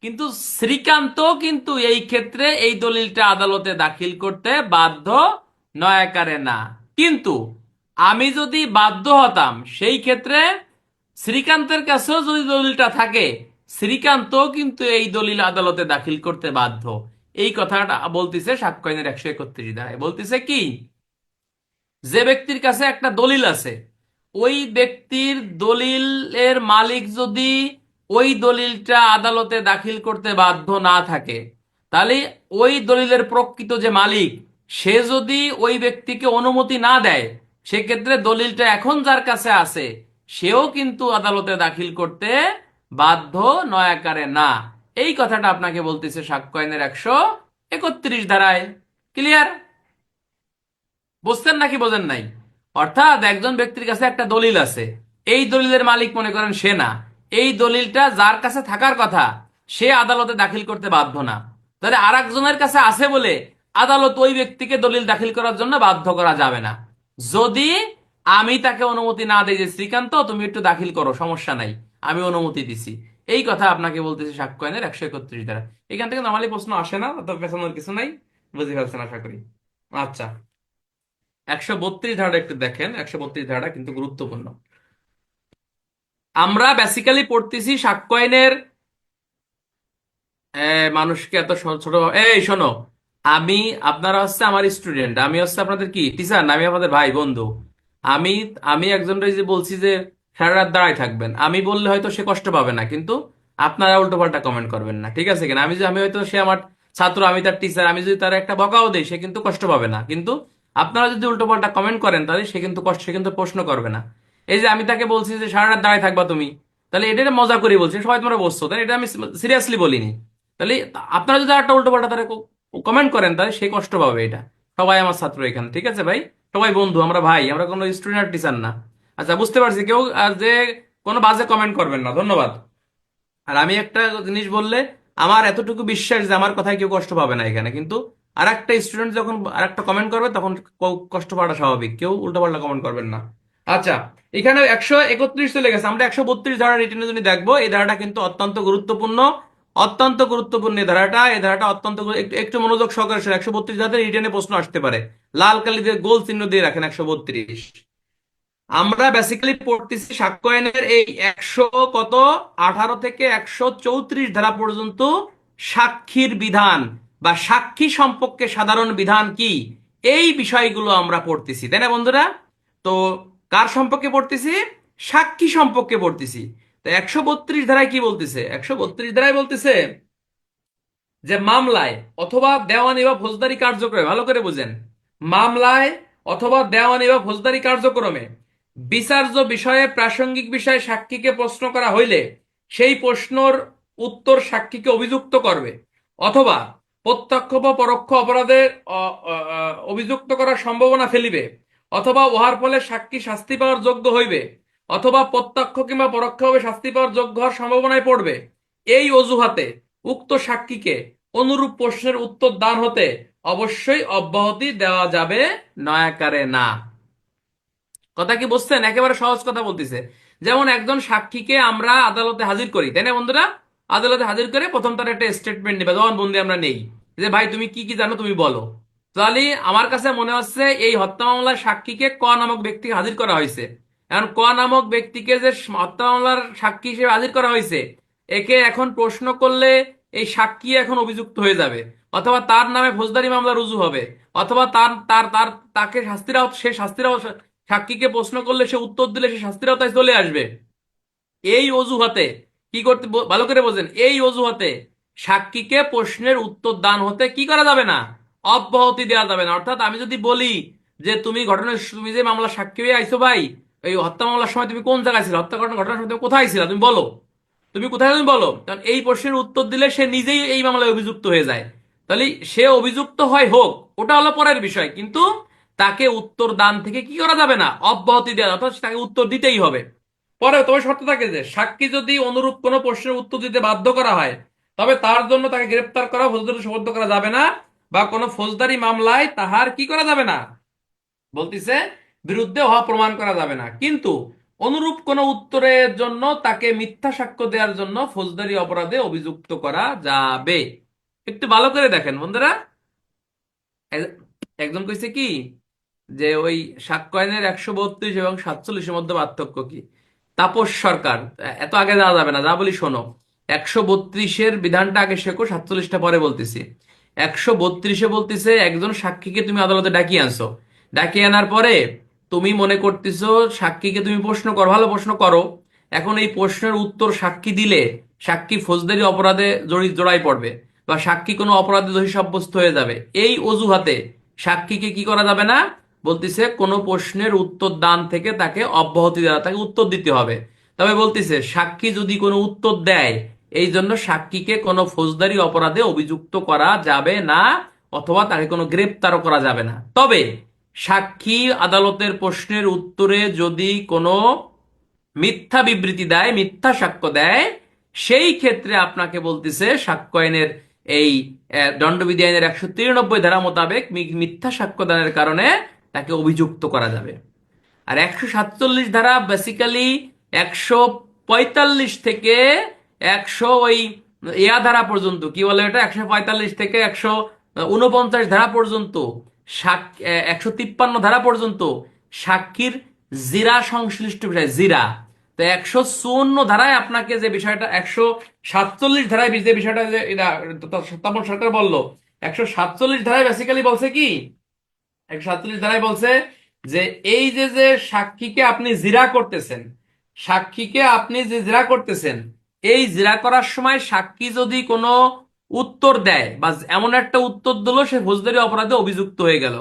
Speaker 1: কিন্তু শ্রীকান্ত কিন্তু এই ক্ষেত্রে এই দলিলটা আদালতে দাখিল করতে বাধ্য নয়াকারে না। কিন্তু আমি যদি বাধ্য হতাম সেই ক্ষেত্রে শ্রীকান্তের কাছেও যদি দলিলটা থাকে শ্রীকান্ত কিন্তু এই দলিল আদালতে দাখিল করতে বাধ্য। এই কথাটা বলতিছে সাক্ষ্য আইনের 131 ধারায়। বলতিছে কি, যে ব্যক্তির কাছে একটা দলিল আছে ওই ব্যক্তির দলিলের মালিক যদি ওই দলিলটা আদালতে দাখিল করতে বাধ্য না থাকে, তাহলে ওই দলিলের প্রকৃত যে মালিক সে যদি ওই ব্যক্তিকে অনুমতি না দেয় সেক্ষেত্রে দলিলটা এখন যার কাছে আছে সেও কিন্তু আদালতে দাখিল করতে বাধ্য নয়াকারে না। এই কথাটা আপনাকে বলতেছে সাক্ষ্য আইনের 131 ধারায়। ক্লিয়ার? বুঝছেন নাকি বোঝেন নাই? অর্থাৎ একজন ব্যক্তির কাছে একটা দলিল আছে, এই দলিলের মালিক মনে করেন সে না, এই দলিলটা যার কাছে থাকার কথা সে আদালতে দাখিল করতে বাধ্য না। তাহলে আর একজনের কাছে আছে বলে আদালত ওই ব্যক্তিকে দলিল দাখিল করার জন্য বাধ্য করা যাবে না, যদি আমি তাকে অনুমতি না দেই যে শ্রীকান্ত তুমি একটু দাখিল করো, সমস্যা নাই, আমি অনুমতি দিছি। এই কথা আপনাকে বলতেছি সাক্ষ্য আইনের 131 ধারা। এখান থেকে নর্মালি প্রশ্ন আসে না, তো পেছানোর কিছু নাই, বুঝে ফেলছেন আশা করি। আচ্ছা, 132 ধারাটা একটু দেখেন, 132 ধারাটা কিন্তু গুরুত্বপূর্ণ। আমরা বেসিক্যালি পড়তেছি সাক্ষ্য আইনের মানুষকে এত ছোট এই শোনো, আমি আপনারা হচ্ছে আমার স্টুডেন্ট, আমি হচ্ছে আপনাদের কি টিচার না, আমি আপনাদের ভাই বন্ধু। আমি আমি একজনকে যে বলছি যে সারা রাত দাঁড়ায় থাকবেন, আমি বললে হয়তো সে কষ্ট পাবে না, কিন্তু আপনারা উল্টো পাল্টা কমেন্ট করবেন না, ঠিক আছে কিনা? আমি হয়তো সে আমার ছাত্র, আমি তার টিচার, আমি যদি তার একটা বকাও দেই সে কিন্তু কষ্ট পাবে না, কিন্তু আপনারা যদি উল্টো পাল্টা কমেন্ট করেন তাহলে সে কিন্তু প্রশ্ন করবে না। এই যে আমি তাকে বলছি যে সারা রাত দাঁড়ায় থাকবা তুমি, তাহলে এটা মজা করে বলছি, সবাই তোমরা বসছো, তাহলে এটা আমি সিরিয়াসলি বলিনি। তাহলে আপনারা যদি একটা উল্টো পাল্টা তারা কমেন্ট করেন তাহলে সে কষ্ট পাবে। এটা সবাই আমার ছাত্র এখানে, ঠিক আছে ভাই? সবাই বন্ধু, আমরা ভাই, আমরা কোনো স্টুডেন্ট টিচার না। আচ্ছা, বুঝতে পারছি। কেউ যে কোনো বাজে কমেন্ট করবেন না, ধন্যবাদ। আর আমি একটা জিনিস বললে আমার এতটুকু বিশ্বাস যে আমার কথায় কেউ কষ্ট পাবে না এখানে, কিন্তু আর একটা স্টুডেন্ট যখন আর একটা কমেন্ট করবে তখন কষ্ট পাওয়াটা স্বাভাবিক, কেউ উল্টোপাল্টা কমেন্ট করবেন না। আচ্ছা, এখানে 131 চলে গেছে, আমরা 132 ধারা রিটেনের জন্য দেখবো। এই ধারাটা কিন্তু অত্যন্ত গুরুত্বপূর্ণ, অত্যন্ত গুরুত্বপূর্ণ এই ধারাটা অত্যন্ত একটু একটু মনোযোগ সহকারে শুনুন। 132 ধারাতে রিটেনে প্রশ্ন আসতে পারে, লাল কালি দিয়ে গোল চিহ্ন দিয়ে রাখেন 132। আমরা বেসিক্যালি পড়তেছি সাক্ষ্য আইনের এই 118 থেকে 134 ধারা পর্যন্ত সাক্ষীর বিধান বা সাক্ষী সম্পর্কে সাধারণ বিধান কি, এই বিষয়গুলো আমরা পড়তেছি, তাই না বন্ধুরা? তো কার সম্পর্কে পড়তেছি? সাক্ষী সম্পর্কে পড়তেছি। তো 132 ধারায় কি বলতেছে? 132 ধারায় বলতেছে যে মামলায় অথবা দেওয়ানি বা ফৌজদারি কার্যক্রমে, ভালো করে বুঝেন, মামলায় অথবা দেওয়ানি বা ফৌজদারি কার্যক্রমে বিচার্য বিষয়ে প্রাসঙ্গিক বিষয়ে সাক্ষীকে প্রশ্ন করা হইলে সেই প্রশ্নর উত্তর সাক্ষীকে অভিযুক্ত করবে, অথবা প্রত্যক্ষ বা পরোক্ষ অপরাধে অভিযুক্ত করার সম্ভাবনা ফেলিবে, অথবা উহার ফলে সাক্ষী শাস্তি পাওয়ার যোগ্য হইবে, অথবা প্রত্যক্ষ কিংবা পরোক্ষভাবে শাস্তি পাওয়ার যোগ্য হওয়ার সম্ভাবনায় পড়বে, এই অজুহাতে উক্ত সাক্ষীকে অনুরূপ প্রশ্নের উত্তর দান হতে অবশ্যই অব্যাহতি দেওয়া যাবে, নয়াকারে না। কথা কি বুঝছেন? একেবারে সহজ কথা বলতেছে। যেমন একজন সাক্ষীকে আমরা আদালতে হাজির করি, তাই না বন্ধুরা? আদালতে হাজির করে প্রথম তার একটা স্টেটমেন্ট নেবে, জবানবন্দি আমরা নেই, যে ভাই তুমি কি কি জানো তুমি বলো। তাহলে আমার কাছে মনে হচ্ছে এই হত্যা মামলার সাক্ষীকে ক নামক ব্যক্তিকে হাজির করা হয়েছে। এখন ক নামক ব্যক্তিকে যে হত্যা মামলার সাক্ষী হিসেবে হাজির করা হয়েছে, একে এখন প্রশ্ন করলে এই সাক্ষী এখন অভিযুক্ত হয়ে যাবে, অথবা তার নামে ফৌজদারি মামলা রুজু হবে, অথবা তার তার তার তাকে শাস্তির সাক্ষীকে প্রশ্ন করলে সে উত্তর দিলে সে শাস্তির আওতায় চলে আসবে। এই অজুহাতে কি করতে ভালো করে বোঝেন, এই অজুহাতে সাক্ষীকে প্রশ্নের উত্তর দান হতে কি করা যাবে না, অব্যাহতি দেওয়া যাবে না। অর্থাৎ আমি যদি বলি যে তুমি যে মামলা সাক্ষী হয়ে আইছো ভাই, এই হত্যা মামলার সময় তুমি কোন জায়গায় ছিল, হত্যা ঘটনার সময় তুমি কোথায় ছিলা, তুমি বলো, তুমি কোথায়, তুমি বলো। কারণ এই প্রশ্নের উত্তর দিলে সে নিজেই এই মামলায় অভিযুক্ত হয়ে যায়। তাহলে সে অভিযুক্ত হয় হোক, ওটা হলো পরের বিষয়, কিন্তু তাকে উত্তর দান থেকে কি করা যাবে না, অব্যাহতি দেওয়া, অর্থাৎ তাকে উত্তর দিতেই হবে। পরে তবে শর্ত থাকে যে সাক্ষী যদি অনুরূপ কোনো প্রশ্নের উত্তর দিতে বাধ্য করা হয়, তবে তার জন্য তাকে গ্রেপ্তার করা, ফৌজদারি সোপর্দ করা যাবে না, বা কোনো ফৌজদারি মামলায় তাহার কি করা যাবে না, বলতিছে বিরুদ্ধে হওয়া প্রমাণ করা যাবে না। কিন্তু অনুরূপ কোন উত্তরের জন্য তাকে মিথ্যা সাক্ষ্য দেওয়ার জন্য ফৌজদারি অপরাধে অভিযুক্ত করা যাবে। একটু ভালো করে দেখেন বন্ধুরা। একজন কইছে কি যে ওই সাক্ষ্য আইনের 132 এবং 47-এর মধ্যে পার্থক্য কি। তাপস সরকার, এত আগে যাওয়া যাবে না, যা বলি শোনো। 132-এর বিধানটা আগে শেখো, 47টা পরে বলতেছি। 132-এ বলতেছে একজন সাক্ষীকে তুমি আদালতে ডাকিয়ে আনছো, ডাকিয়ে আনার পরে তুমি মনে করতেছো সাক্ষীকে তুমি প্রশ্ন করো, ভালো প্রশ্ন করো। এখন এই প্রশ্নের উত্তর সাক্ষী দিলে সাক্ষী ফৌজদারি অপরাধে জড়াই পড়বে, বা সাক্ষী কোনো অপরাধে দোষী সাব্যস্ত হয়ে যাবে। এই অজুহাতে সাক্ষীকে কি করা যাবে না, বলতেছে কোনো প্রশ্নের উত্তর দান থেকে তাকে অব্যাহতি দেওয়া, তাকে উত্তর দিতে হবে। তবে বলতেছে সাক্ষী যদি কোনো উত্তর দেয়, এই জন্য সাক্ষীকে কোনো ফৌজদারি অপরাধে অভিযুক্ত করা যাবে না, অথবা তাকে কোনো গ্রেপ্তারও করা যাবে না। তবে সাক্ষী আদালতের প্রশ্নের উত্তরে যদি কোনো মিথ্যা বিবৃতি দেয়, মিথ্যা সাক্ষ্য দেয়, সেই ক্ষেত্রে আপনাকে বলতেছে সাক্ষ্য আইনের এই দণ্ডবিধি আইনের 193 ধারা মোতাবেক মিথ্যা সাক্ষ্য দানের কারণে তাকে অভিযুক্ত করা যাবে। আর 147 ধারা বেসিক্যালি 145 থেকে 100 ওই ধারা পর্যন্ত, কি বলে এটা, 145 থেকে 149 ধারা পর্যন্ত, 153 ধারা পর্যন্ত সাক্ষীর জিরা সংশ্লিষ্ট বিষয়, জিরা। তো 154 ধারায় আপনাকে যে বিষয়টা, 147 ধারায় যে বিষয়টা যে তাপস সরকার বললো, 147 ধারায় বেসিক্যালি বলছে কি, 147 ধারায় বলছে যে এই যে যে সাক্ষীকে আপনি জিরা করতেছেন, সাক্ষীকে আপনি যে জিরা করতেছেন, এই জিরা করার সময় সাক্ষী যদি কোনো উত্তর দেয়, বা এমন একটা উত্তর দিল সে ফৌজদারি অপরাধে অভিযুক্ত হয়ে গেল,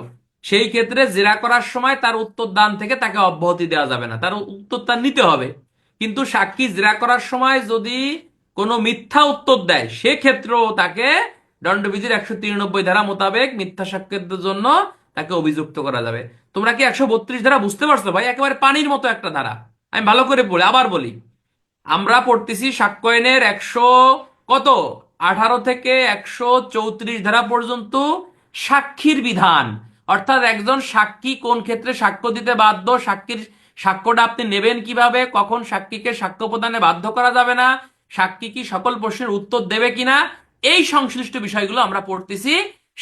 Speaker 1: সেই ক্ষেত্রে জিরা করার সময় তার উত্তর দান থেকে তাকে অব্যাহতি দেওয়া যাবে না, তার উত্তর তার নিতে হবে। কিন্তু সাক্ষী জিরা করার সময় যদি কোনো মিথ্যা উত্তর দেয়, সেক্ষেত্রেও তাকে দণ্ডবিধির 193 ধারা মোতাবেক মিথ্যা সাক্ষ্যের জন্য তাকে অভিযুক্ত করা যাবে। তোমরা কি 132 ধারা বুঝতে পারছো ভাই? একেবারে পানির মতো একটা ধারা। আমি ভালো করে পড়ি, আবার বলি। আমরা পড়তেছি সাক্ষ্য আইনের 100 কত 18 থেকে 134 ধারা পর্যন্ত সাক্ষীর বিধান। অর্থাৎ একজন সাক্ষী কোন ক্ষেত্রে সাক্ষ্য দিতে বাধ্য, সাক্ষীর সাক্ষ্যটা আপনি নেবেন কিভাবে, কখন সাক্ষীকে সাক্ষ্য প্রদানে বাধ্য করা যাবে না, সাক্ষী কি সকল প্রশ্নের উত্তর দেবে কিনা, এই সংশ্লিষ্ট বিষয়গুলো আমরা পড়তেছি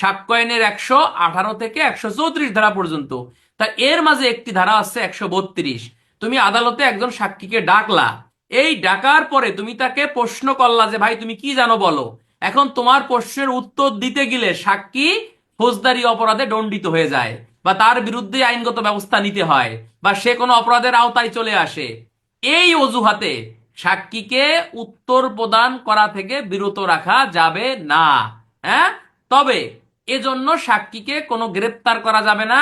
Speaker 1: সাক্ষ্য আইনের 118 থেকে 134 ধারা পর্যন্ত। তা এর মাঝে একটি ধারা আছে 132। তুমি আদালতে একজন সাক্ষীকে ডাকলা, এই ডাকার পরে তুমি তাকে প্রশ্ন করলা যে ভাই তুমি কি জানো বলো। এখন তোমার প্রশ্নের উত্তর দিতে গেলে সাক্ষী ফৌজদারি অপরাধে দণ্ডিত হয়ে যায়, বা তার বিরুদ্ধে আইনগত ব্যবস্থা নিতে হয়, বা সে কোনো অপরাধের আওতায় চলে আসে। এই অজুহাতে সাক্ষীকে উত্তর প্রদান করা থেকে বিরত রাখা যাবে না। হ্যাঁ, তবে এজন্য সাক্ষীকে কোনো গ্রেপ্তার করা যাবে না,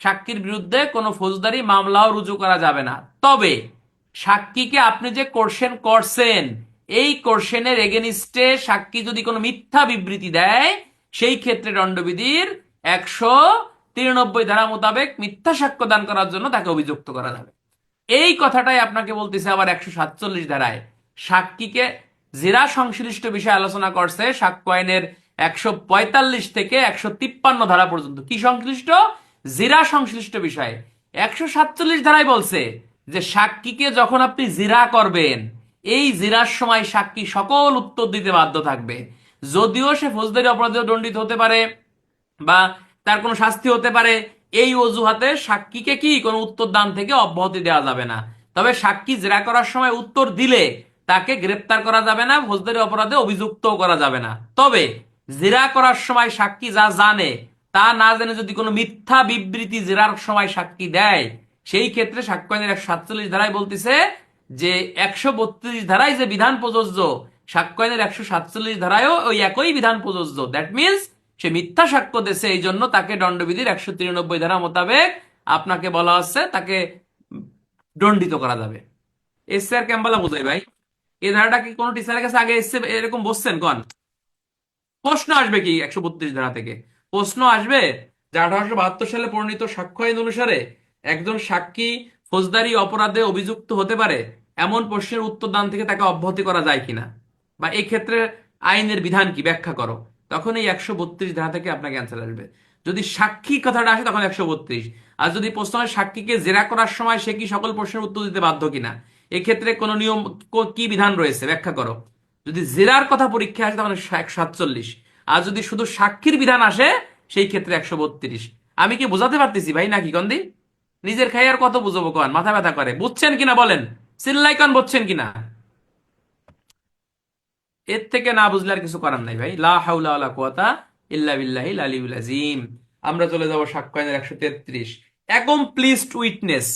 Speaker 1: সাক্ষীর বিরুদ্ধে কোনো ফৌজদারি মামলাও রুজু করা যাবে না। তবে সাক্ষীকে আপনি যে কোশ্চেন করছেন, এই কোশ্চেনের এগেনিস্টে সাক্ষী যদি কোনো মিথ্যা বিবৃতি দেয়, সেই ক্ষেত্রে দণ্ডবিধির 193 ধারা মোতাবেক মিথ্যা সাক্ষ্য দান করার জন্য তাকে অভিযুক্ত করা যাবে। এই কথাটাই আপনাকে বলতেছে আবার 147 ধারায় সাক্ষীকে জেরা সংশ্লিষ্ট বিষয়ে আলোচনা করছে সাক্ষ্য আইনের 145 থেকে 153 ধারা পর্যন্ত। কি সংশ্লিষ্ট? জেরা সংশ্লিষ্ট বিষয়ে 147 ধারায় বলছে যে সাক্ষীকে যখন আপনি জিরা করবেন, এই জিরার সময় সাক্ষী সকল উত্তর দিতে বাধ্য থাকবে। যদিও সে ফৌজদারি অপরাধেও দণ্ডিত হতে পারে বা তার কোনো শাস্তি হতে পারে, এই অজুহাতে সাক্ষীকে কি কোনো উত্তর দান থেকে অব্যাহতি দেওয়া যাবে না। তবে সাক্ষী জেরা করার সময় উত্তর দিলে তাকে গ্রেপ্তার করা যাবে না, ফৌজদারি অপরাধে অভিযুক্ত করা যাবে না। তবে জেরা করার সময় সাক্ষী যা জানে তা না জেনে যদি কোনো মিথ্যা বিবৃতি জেরার সময় সাক্ষী দেয়, সেই ক্ষেত্রে সাক্ষ্য আইনের 147 ধারায় বলতেছে যে 132 ধারায় যে বিধান প্রযোজ্য, সাক্ষ্য আইনের 147 ধারায়ও ওই একই বিধান প্রযোজ্য। দ্যাট মিনস সে মিথ্যা সাক্ষ্য দিয়েছে, এই জন্য তাকে দণ্ডবিধির 193 ধারা মোতাবেক আপনাকে বলা হচ্ছে তাকে দণ্ডিত করা যাবে। এসছে আর ক্যাম্বালা বোঝাই ভাই, এই ধারাটা কি কোনো টিচারের কাছে আগে এসছে এরকম বসছেন কোন? প্রশ্ন আসবে কি 132 ধারা থেকে? প্রশ্ন আসবে যে 1872 সালে প্রণীত সাক্ষ্য আইন অনুসারে একজন সাক্ষী ফৌজদারি অপরাধে অভিযুক্ত হতে পারে এমন প্রশ্নের উত্তর দান থেকে তাকে অব্যাহতি করা যায় কিনা, বা এই ক্ষেত্রে আইনের বিধান কি ব্যাখ্যা করো। তখন এই 132 ধারা থেকে আপনাকে অ্যান্সার আসবে। যদি সাক্ষী কথাটা আসে তখন 132। আর যদি প্রশ্ন হয় সাক্ষীকে জেরা করার সময় সে কি সকল প্রশ্নের উত্তর দিতে বাধ্য কিনা, এক্ষেত্রে কোন নিয়ম কি বিধান রয়েছে ব্যাখ্যা করো। যদি জেরার কথা পরীক্ষা আসে তখন 147। আর যদি শুধু সাক্ষীর বিধান আসে সেই ক্ষেত্রে 132। আমি কি বোঝাতে পারতেছি ভাই নাকি কন্দি? নিজের খাই আর কত বুঝবো কন, মাথা ব্যথা করে। বুঝছেন কিনা বলেন, চিল্লাই কন বুঝছেন কিনা? এর থেকে না বুঝলে আর কিছু করার নাই ভাই। লা হাওলা ওয়ালা কুওয়াতা ইল্লা বিল্লাহিল আলিয়্যুল আযীম। আমরা চলে যাব সাক্ষ্য আইনের 133, অ্যাকমপ্লিসড উইটনেস,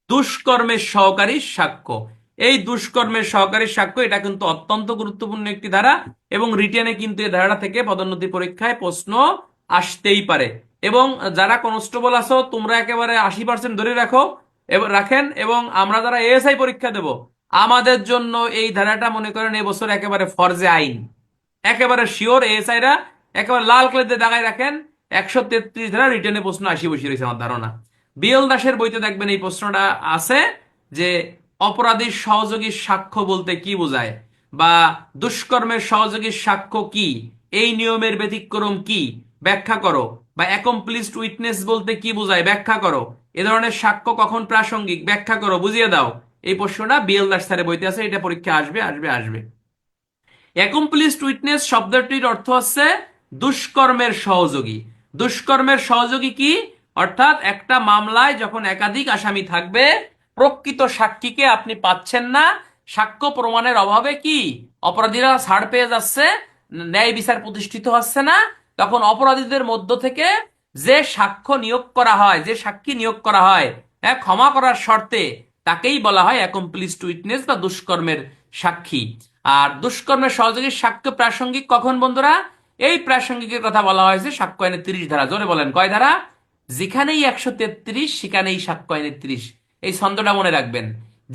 Speaker 1: দুষ্কর্মের সহকারী সাক্ষ্য। এই দুষ্কর্মের সহকারী সাক্ষ্য এটা কিন্তু অত্যন্ত গুরুত্বপূর্ণ একটি ধারা, এবং রিটেনে কিন্তু এই ধারাটা থেকে পদোন্নতি পরীক্ষায় প্রশ্ন আসতেই পারে। এবং যারা কনস্টেবল আছো তোমরা একেবারে 80% ধরে রাখো রাখেন, এবং আমরা যারা এএসআই পরীক্ষা দেব আমাদের জন্য এই ধারাটা মনে করেন এবছর একেবারে ফরজে আইন, একেবারে শিওর। এএসআই রা একেবারে লাল কালিতে দাগায় রাখেন, 133 ধারা রিটেনে প্রশ্ন আসি বসে রয়েছে আমার ধারণা। বিএল দাসের বইতে দেখবেন এই প্রশ্নটা আছে যে অপরাধীর সহযোগী সাক্ষ্য বলতে কি বোঝায়, বা দুষ্কর্মের সহযোগী সাক্ষ্য কি, এই নিয়মের ব্যতিক্রম কি ব্যাখ্যা করো, বা অ্যাকমপ্লিসড উইটনেস বলতে কি বোঝায় ব্যাখ্যা করো, এ ধরনের সাক্ষ্য কখন প্রাসঙ্গিক ব্যাখ্যা করো, বুঝিয়ে দাও। এই প্রশ্নটা বিএল দাস স্যারের বইতে আছে, এটা পরীক্ষা আসবে আসবে আসবে। অ্যাকমপ্লিসড উইটনেস শব্দটির অর্থ হচ্ছে দুষ্কর্মের সহযোগী। দুষ্কর্মের সহযোগী কি? অর্থাৎ একটা মামলায় যখন একাধিক আসামি থাকবে, প্রকৃত সাক্ষীকে আপনি পাচ্ছেন না, সাক্ষ্য প্রমাণের অভাবে কি অপরাধীরা ছাড় পেয়ে যাচ্ছে, ন্যায় বিচার প্রতিষ্ঠিত হচ্ছে না, তখন অপরাধীদের মধ্য থেকে যে সাক্ষ্য নিয়োগ করা হয়, যে সাক্ষী নিয়োগ করা হয়, হ্যাঁ, ক্ষমা করার শর্তে, তাকেই বলা হয় অ্যাকমপ্লিসড উইটনেস বা দুষ্কর্মের সাক্ষী। আর দুষ্কর্মের সহযোগী সাক্ষ্য প্রাসঙ্গিক কখন বন্ধুরা? এই প্রাসঙ্গিকের কথা বলা হয়েছে সাক্ষ্য আইনের 30 ধারা। জোরে বলেন কয় ধারা? যেখানেই 133 সেখানেই সাক্ষ্য আইনের 30। এই ছন্দটা মনে রাখবেন,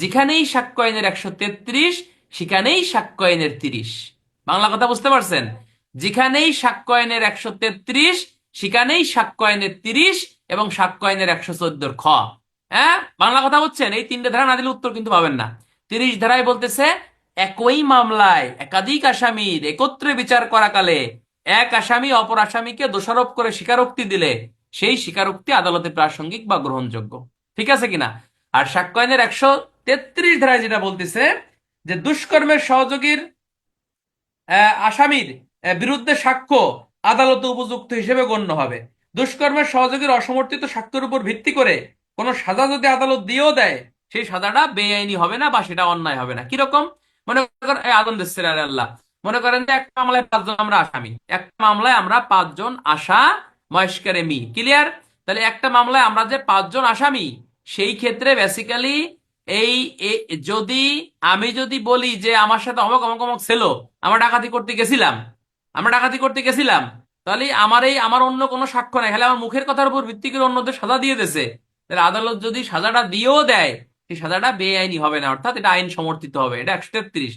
Speaker 1: যেখানেই সাক্ষ্য আইনের 133 সেখানেই সাক্ষ্য আইনের 30। বাংলা কথা বুঝতে পারছেন? যেখানেই সাক্ষ্য আইনের 133 সেখানেই সাক্ষ্য আইনের 30 এবং সাক্ষ্য আইনের 114 খ। হ্যাঁ, বাংলা কথা বুঝছেন? এই 3টে ধারা না দিলে উত্তর কিন্তু পাবেন না। 30 ধারায় বলতেছে একই মামলায় একাধিক আসামির একত্রে বিচার করাকালে এক আসামি অপর আসামিকে দোষারোপ করে স্বীকারোক্তি দিলে সেই স্বীকারোক্তি আদালতে প্রাসঙ্গিক বা গ্রহণযোগ্য। ঠিক আছে কিনা? আর সাক্ষ্য আইনের 133 ধারায় যেটা বলতেছে যে দুষ্কর্মের সহযোগীর আসামির বিরুদ্ধে সাক্ষ্য আদালতে উপযুক্ত হিসেবে গণ্য হবে। দুষ্কর্মের সহযোগীর অসমর্থিত সাক্ষ্যের উপর ভিত্তি করে কোন সাজা যদি আদালত দিয়েও দেয়, সেই সাজাটা বেআইনি হবে না বা সেটা অন্যায় হবে না। কিরকম? মনে করেন আদম দেশের আল্লাহ, মনে করেন যে একটা মামলায় 5 জন আমরা আসামি, একটা মামলায় আমরা 5 জন আশা মহেশকারে মি ক্লিয়ার। তাহলে একটা মামলায় আমরা যে 5 জন আসামি, সেই ক্ষেত্রে বেসিক্যালি এই যদি আমি যদি বলি যে আমার সাথে অমক অমক অমক ছিল, আমরা ডাকাতি করতে গেছিলাম, আমরা ডাকাতি করতে গেছিলাম, তাহলে আমার অন্য কোনো সাক্ষ্য নাই, খালি আমার মুখের কথার উপর ভিত্তি করে অন্যদের সাজা দিয়ে দিয়েছে। তাহলে আদালত যদি সাজাটা দিয়েও দেয়, সেই সাজাটা বেআইনি হবে না, অর্থাৎ এটা আইন সমর্থিত হবে। এটা 133।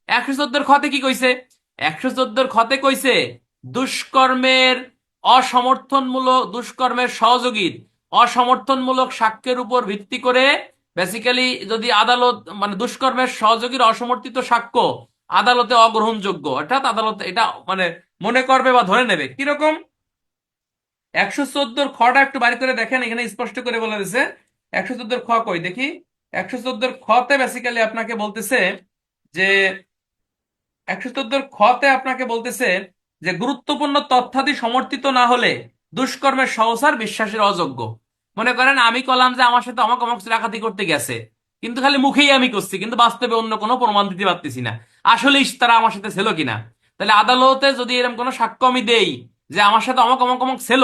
Speaker 1: 114 খতে কি কইছে? 114 খতে কইছে দুষ্কর্মের দুষ্কর্মের সহযোগীর অসমর্থনমূলক সাক্ষ্যের উপর ভিত্তি করে বেসিক্যালি যদি আদালত মানে দুষ্কর্মের সহযোগীর অসমর্থিত সাক্ষ্য আদালতে অগ্রহণযোগ্য, অর্থাৎ আদালত এটা মানে মনে করবে বা ধরে নেবে। কিরকম? 114 খটা একটু বাড়ি করে দেখেন, এখানে স্পষ্ট করে বলে দিছে। 114 খ কই দেখি। 114 খতে বেসিক্যালি আপনাকে বলতেছে যে 114 খতে আপনাকে বলতেছে যে গুরুত্বপূর্ণ তথ্যাদি সমর্থিত না হলে দুষ্কর্মের সহসার বিশ্বাসের অযোগ্য। মনে করেন আমি কলাম যে আমার সাথে অমক অমক ডাকাতি করতে গেছে, কিন্তু খালি মুখেই আমি করছি, কিন্তু বাস্তবে অন্য কোনো প্রমাণ দিতে পারতেছি না আসলে তারা আমার সাথে ছিল কিনা। তাহলে আদালতে যদি এরকম কোনো সাক্ষ্য আমি দেই যে আমার সাথে অমক অমক অমক ছিল,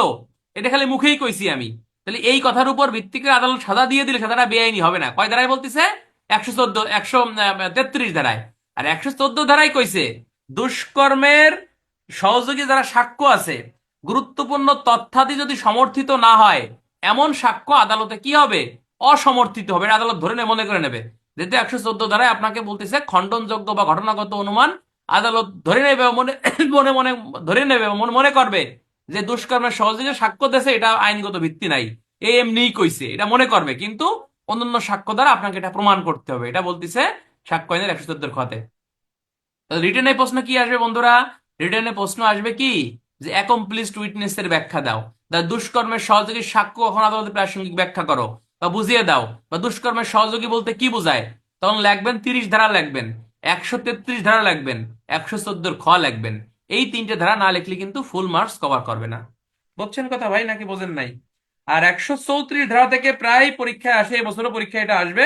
Speaker 1: এটা খালি মুখেই কইছি আমি, তাহলে এই কথার উপর ভিত্তি করে আদালত সাজা দিয়ে দিলে সাজাটা বেআইনি হবে না। কয় ধারায় বলতেছে? 133 ধারায়। আর 114 ধারায় কইছে দুষ্কর্মের সহযোগী যারা সাক্ষ্য আছে, গুরুত্বপূর্ণ তথ্যাদি যদি সমর্থিত না হয়, এমন সাক্ষ্য আদালতে কি হবে? অসমর্থিত হবে। এটা আদালত ধরে মনে করে নেবে। যেহেতু 114 ধারায় আপনাকে বলতেছে খণ্ডনযোগ্য বা ঘটনাগত অনুমান, আদালত ধরে নেবে মনে মনে মনে ধরে নেবে মনে মনে করবে যে দুষ্কর্মের সহযোগী সাক্ষ্য দিয়েছে, এটা আইনগত ভিত্তি নাই, এমনিই কইছে, এটা মনে করবে, কিন্তু অন্যান্য সাক্ষ্য দ্বারা আপনাকে এটা প্রমাণ করতে হবে। এটা বলতেছে সাক্ষ্য আইনের 114 খতে। রিটেনে প্রশ্ন কি আসবে বন্ধুরা? রিটেনে প্রশ্ন আসবে কি যে অ্যাকমপ্লিসড উইটনেস এর ব্যাখ্যা দাও, দুষ্কর্মের সহযোগী সাক্ষ্য কখন আদালতে প্রাসঙ্গিক ব্যাখ্যা করো বা বুঝিয়ে দাও, বা দুষ্কর্মের সহযোগী বলতে কি বোঝায়। তখন লিখবেন 30 ধারা লিখবেন, 133 ধারা লিখবেন, 114 খ লিখবেন। এই তিনটে ধারা না লিখলে কিন্তু ফুল মার্কস কভার করবে না। বুঝছেন কথা ভাই নাকি বোঝেন নাই? আর 134 ধারা থেকে প্রায় পরীক্ষায় আসে, এবছরও পরীক্ষায় এটা আসবে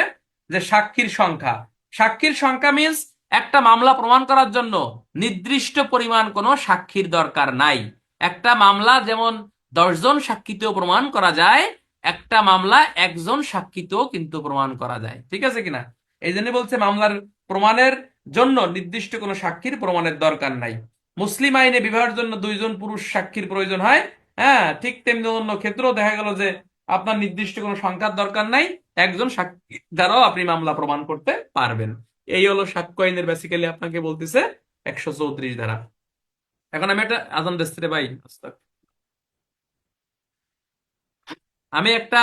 Speaker 1: যে সাক্ষীর সংখ্যা। সাক্ষীর সংখ্যা মিন্স একটা মামলা প্রমাণ করার জন্য নির্দিষ্ট পরিমাণ কোনো সাক্ষীর দরকার নাই। একটা মামলা যেমন 10 জন সাক্ষীতেও প্রমাণ করা যায়, একটা মামলা একজন সাক্ষীতেও কিন্তু প্রমাণ করা যায়। ঠিক আছে কিনা? এই জন্য বলছে মামলার প্রমাণের জন্য নির্দিষ্ট কোনো সাক্ষীর প্রমাণের দরকার নাই। মুসলিম আইনে বিবাহের জন্য 2 জন পুরুষ সাক্ষীর প্রয়োজন হয়। হ্যাঁ, ঠিক তেমনি অন্য ক্ষেত্রেও দেখা গেল যে আপনার নির্দিষ্ট কোনো সংখ্যার দরকার নাই, একজন সাক্ষী দ্বারাও আপনি মামলা প্রমাণ করতে পারবেন। এই হলো সাক্ষ্য আইনের বেসিক্যালি আপনাকে বলতেছে 134 ধারা। এখন আমি একটা আজান দিচ্ছি রে ভাই, আমি একটা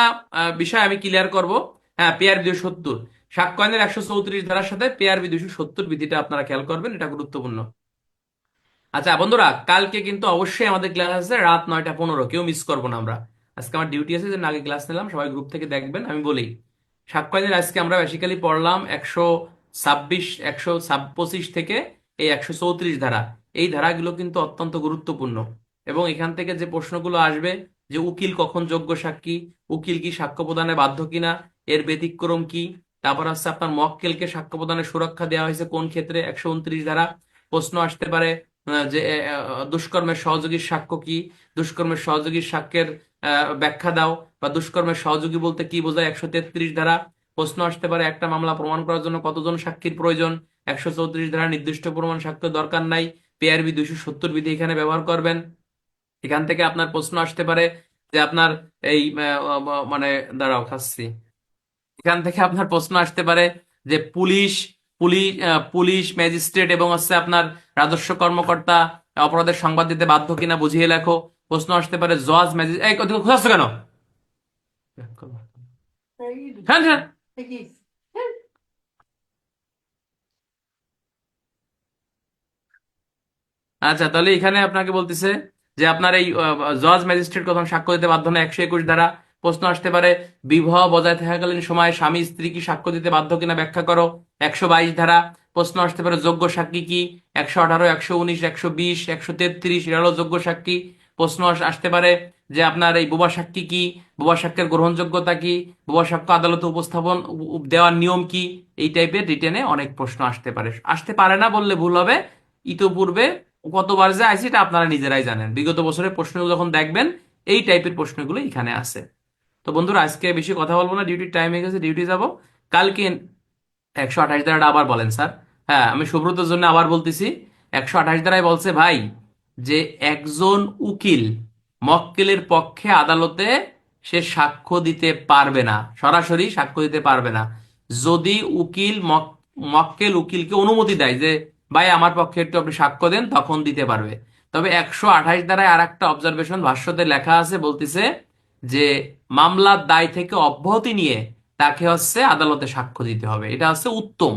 Speaker 1: বিষয় আমি ক্লিয়ার করব। হ্যাঁ, পেয়ার 270 সাক্ষ্য আইনের 134 ধারার সাথে পেয়ার 270 বিধিটা আপনারা খেয়াল করবেন, এটা গুরুত্বপূর্ণ। আচ্ছা বন্ধুরা, কালকে কিন্তু অবশ্যই আমাদের ক্লাস আছে রাত 9টা 15, কেউ মিস করবো না আমরা। আজকে আমার ডিউটি আছে যে আগে ক্লাস নিলাম, সবাই গ্রুপ থেকে দেখবেন। আমি বলি সাক্ষ্য আইনের আজকে আমরা বেসিক্যালি পড়লাম 126, 125 থেকে এই 134 ধারা। এই ধারাগুলো কিন্তু অত্যন্ত গুরুত্বপূর্ণ, এবং এখান থেকে যে প্রশ্নগুলো আসবে যে উকিল কখন যোগ্য সাক্ষী, উকিল কি সাক্ষ্য প্রদানে বাধ্য কিনা, এর ব্যতিক্রম কি, তারপর হচ্ছে আপনার মক্কেলকে সাক্ষ্য প্রদানের সুরক্ষা দেওয়া হয়েছে কোন ক্ষেত্রে, 129 ধারা। প্রশ্ন আসতে পারে যে দুষ্কর্মের সহযোগীর সাক্ষ্য কি, দুষ্কর্মের সহযোগীর সাক্ষ্যের ব্যাখ্যা দাও, বা দুষ্কর্মের সহযোগী বলতে কি বোঝায়, 133 ধারা। প্রশ্ন আসতে পারে একটা মামলা প্রমাণ করার জন্য কতজন সাক্ষীর প্রয়োজন, 134 ধারা নির্দিষ্ট প্রমাণ সাক্ষ্য দরকার নাই, পেআরবি 270 বিধি এখানে ব্যবহার করবেন। এখান থেকে আপনার প্রশ্ন আসতে পারে যে আপনার এই মানে দাঁড়াও খাচ্ছি, এখান থেকে আপনার প্রশ্ন আসতে পারে যে পুলিশ পুলিশ পুলিশ ম্যাজিস্ট্রেট এবং হচ্ছে আপনার রাজস্ব কর্মকর্তা অপরাধের সংবাদ দিতে বাধ্য কিনা বুঝিয়ে লেখো। প্রশ্ন আসতে পারে জজ ম্যাজিস্ট্রেট, এই কথা খোঁজাচ্ছ কেন? হ্যাঁ হ্যাঁ। আচ্ছা, তাহলে এখানে আপনাকে বলতেছে যে আপনার এই জজ ম্যাজিস্ট্রেট কখন সাক্ষ্য দিতে বাধ্য না, 121 ধারা। প্রশ্ন আসতে পারে বিবাহ বজায় থাকাকালীন সময় স্বামী স্ত্রী কি সাক্ষ্য দিতে বাধ্য কিনা ব্যাখ্যা করো, 122 ধারা। প্রশ্ন আসতে পারে যোগ্য সাক্ষী কি, 118, 119, 120, 133, এটা হলো যোগ্য সাক্ষী। প্রশ্ন আসতে পারে যে আপনার এই বোবা সাক্ষী কি, বোবা সাক্ষ্যের গ্রহণযোগ্যতা কি, বোবা সাক্ষ্য আদালতে উপস্থাপন দেওয়ার নিয়ম কি। এই টাইপের রিটেনে অনেক প্রশ্ন আসতে পারে, আসতে পারে না বললে ভুল হবে। ইতোপূর্বে কতবার যে আইসি এটা আপনারা নিজেরাই জানেন, বিগত বছরের প্রশ্নগুলো যখন দেখবেন এই টাইপের প্রশ্নগুলো এখানে আছে। তো বন্ধুরা, আজকে বেশি কথা বলবো না, ডিউটির টাইম হয়ে গেছে, ডিউটি যাব। কালকে 128 ধারাটা আবার বলেন স্যার। হ্যাঁ, আমি সুব্রতর জন্য আবার বলতেছি, 128 ধারায় বলছে ভাই যে একজন উকিল মক্কেলের পক্ষে আদালতে সে সাক্ষ্য দিতে পারবে না, সরাসরি সাক্ষ্য দিতে পারবে না। যদি মক্কেল উকিলকে অনুমতি দেয় যে ভাই আমার পক্ষে একটু আপনি সাক্ষ্য দেন, তখন দিতে পারবে। তবে 128 ধারায় আর একটা অবজারভেশন ভাষ্যতে লেখা আছে, বলতিছে যে মামলার দায় থেকে অব্যাহতি নিয়ে তাকে হচ্ছে আদালতে সাক্ষ্য দিতে হবে, এটা হচ্ছে উত্তম।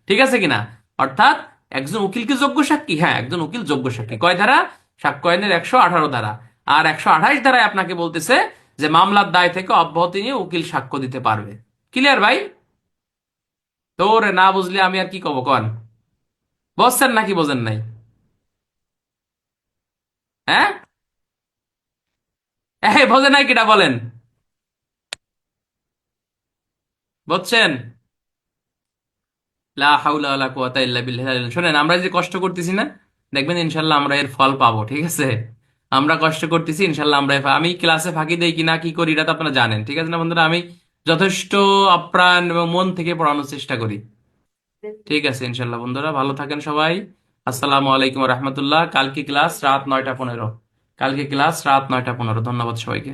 Speaker 1: ঠিক আছে কিনা? অর্থাৎ একজন উকিল কি যোগ্য সাক্ষী? হ্যাঁ, একজন উকিল যোগ্য সাক্ষী। কয় ধারা? সাক্ষ্য আইনের 118 ধারা। আর 128 ধারায় আপনাকে বলতেছে যে মামলার দায় থেকে অব্যাহতি নিয়ে উকিল সাক্ষ্য দিতে পারবে। ক্লিয়ার ভাই? তোরে না বুঝলে আমি আর কি কব কন? বুঝছেন নাকি বোঝেন নাই? হ্যাঁ, বোঝেন নাই কিটা বলেন? বুঝছেন? লা হাওলা ওয়ালা কুওয়াতা ইল্লা বিল্লাহ। শোনেন, আমরা যে কষ্ট করতেছি না, দেখবেন ইনশাল্লাহ আমরা এর ফল পাবো। ঠিক আছে? আমরা কষ্ট করতেছি, ইনশাল্লাহ আমরা আমি ক্লাসে ফাঁকি দেই কিনা কি করি এটা তো আপনারা জানেন। ঠিক আছে না বন্ধুরা? আমি যথেষ্ট আপ্রাণ এবং মন থেকে পড়ানোর চেষ্টা করি। ঠিক আছে ইনশাল্লাহ বন্ধুরা, ভালো থাকেন সবাই। আসসালামু আলাইকুম রহমতুল্লাহ। কালকে ক্লাস রাত 9টা 15। কালকে ক্লাস রাত 9টা 15। ধন্যবাদ সবাইকে।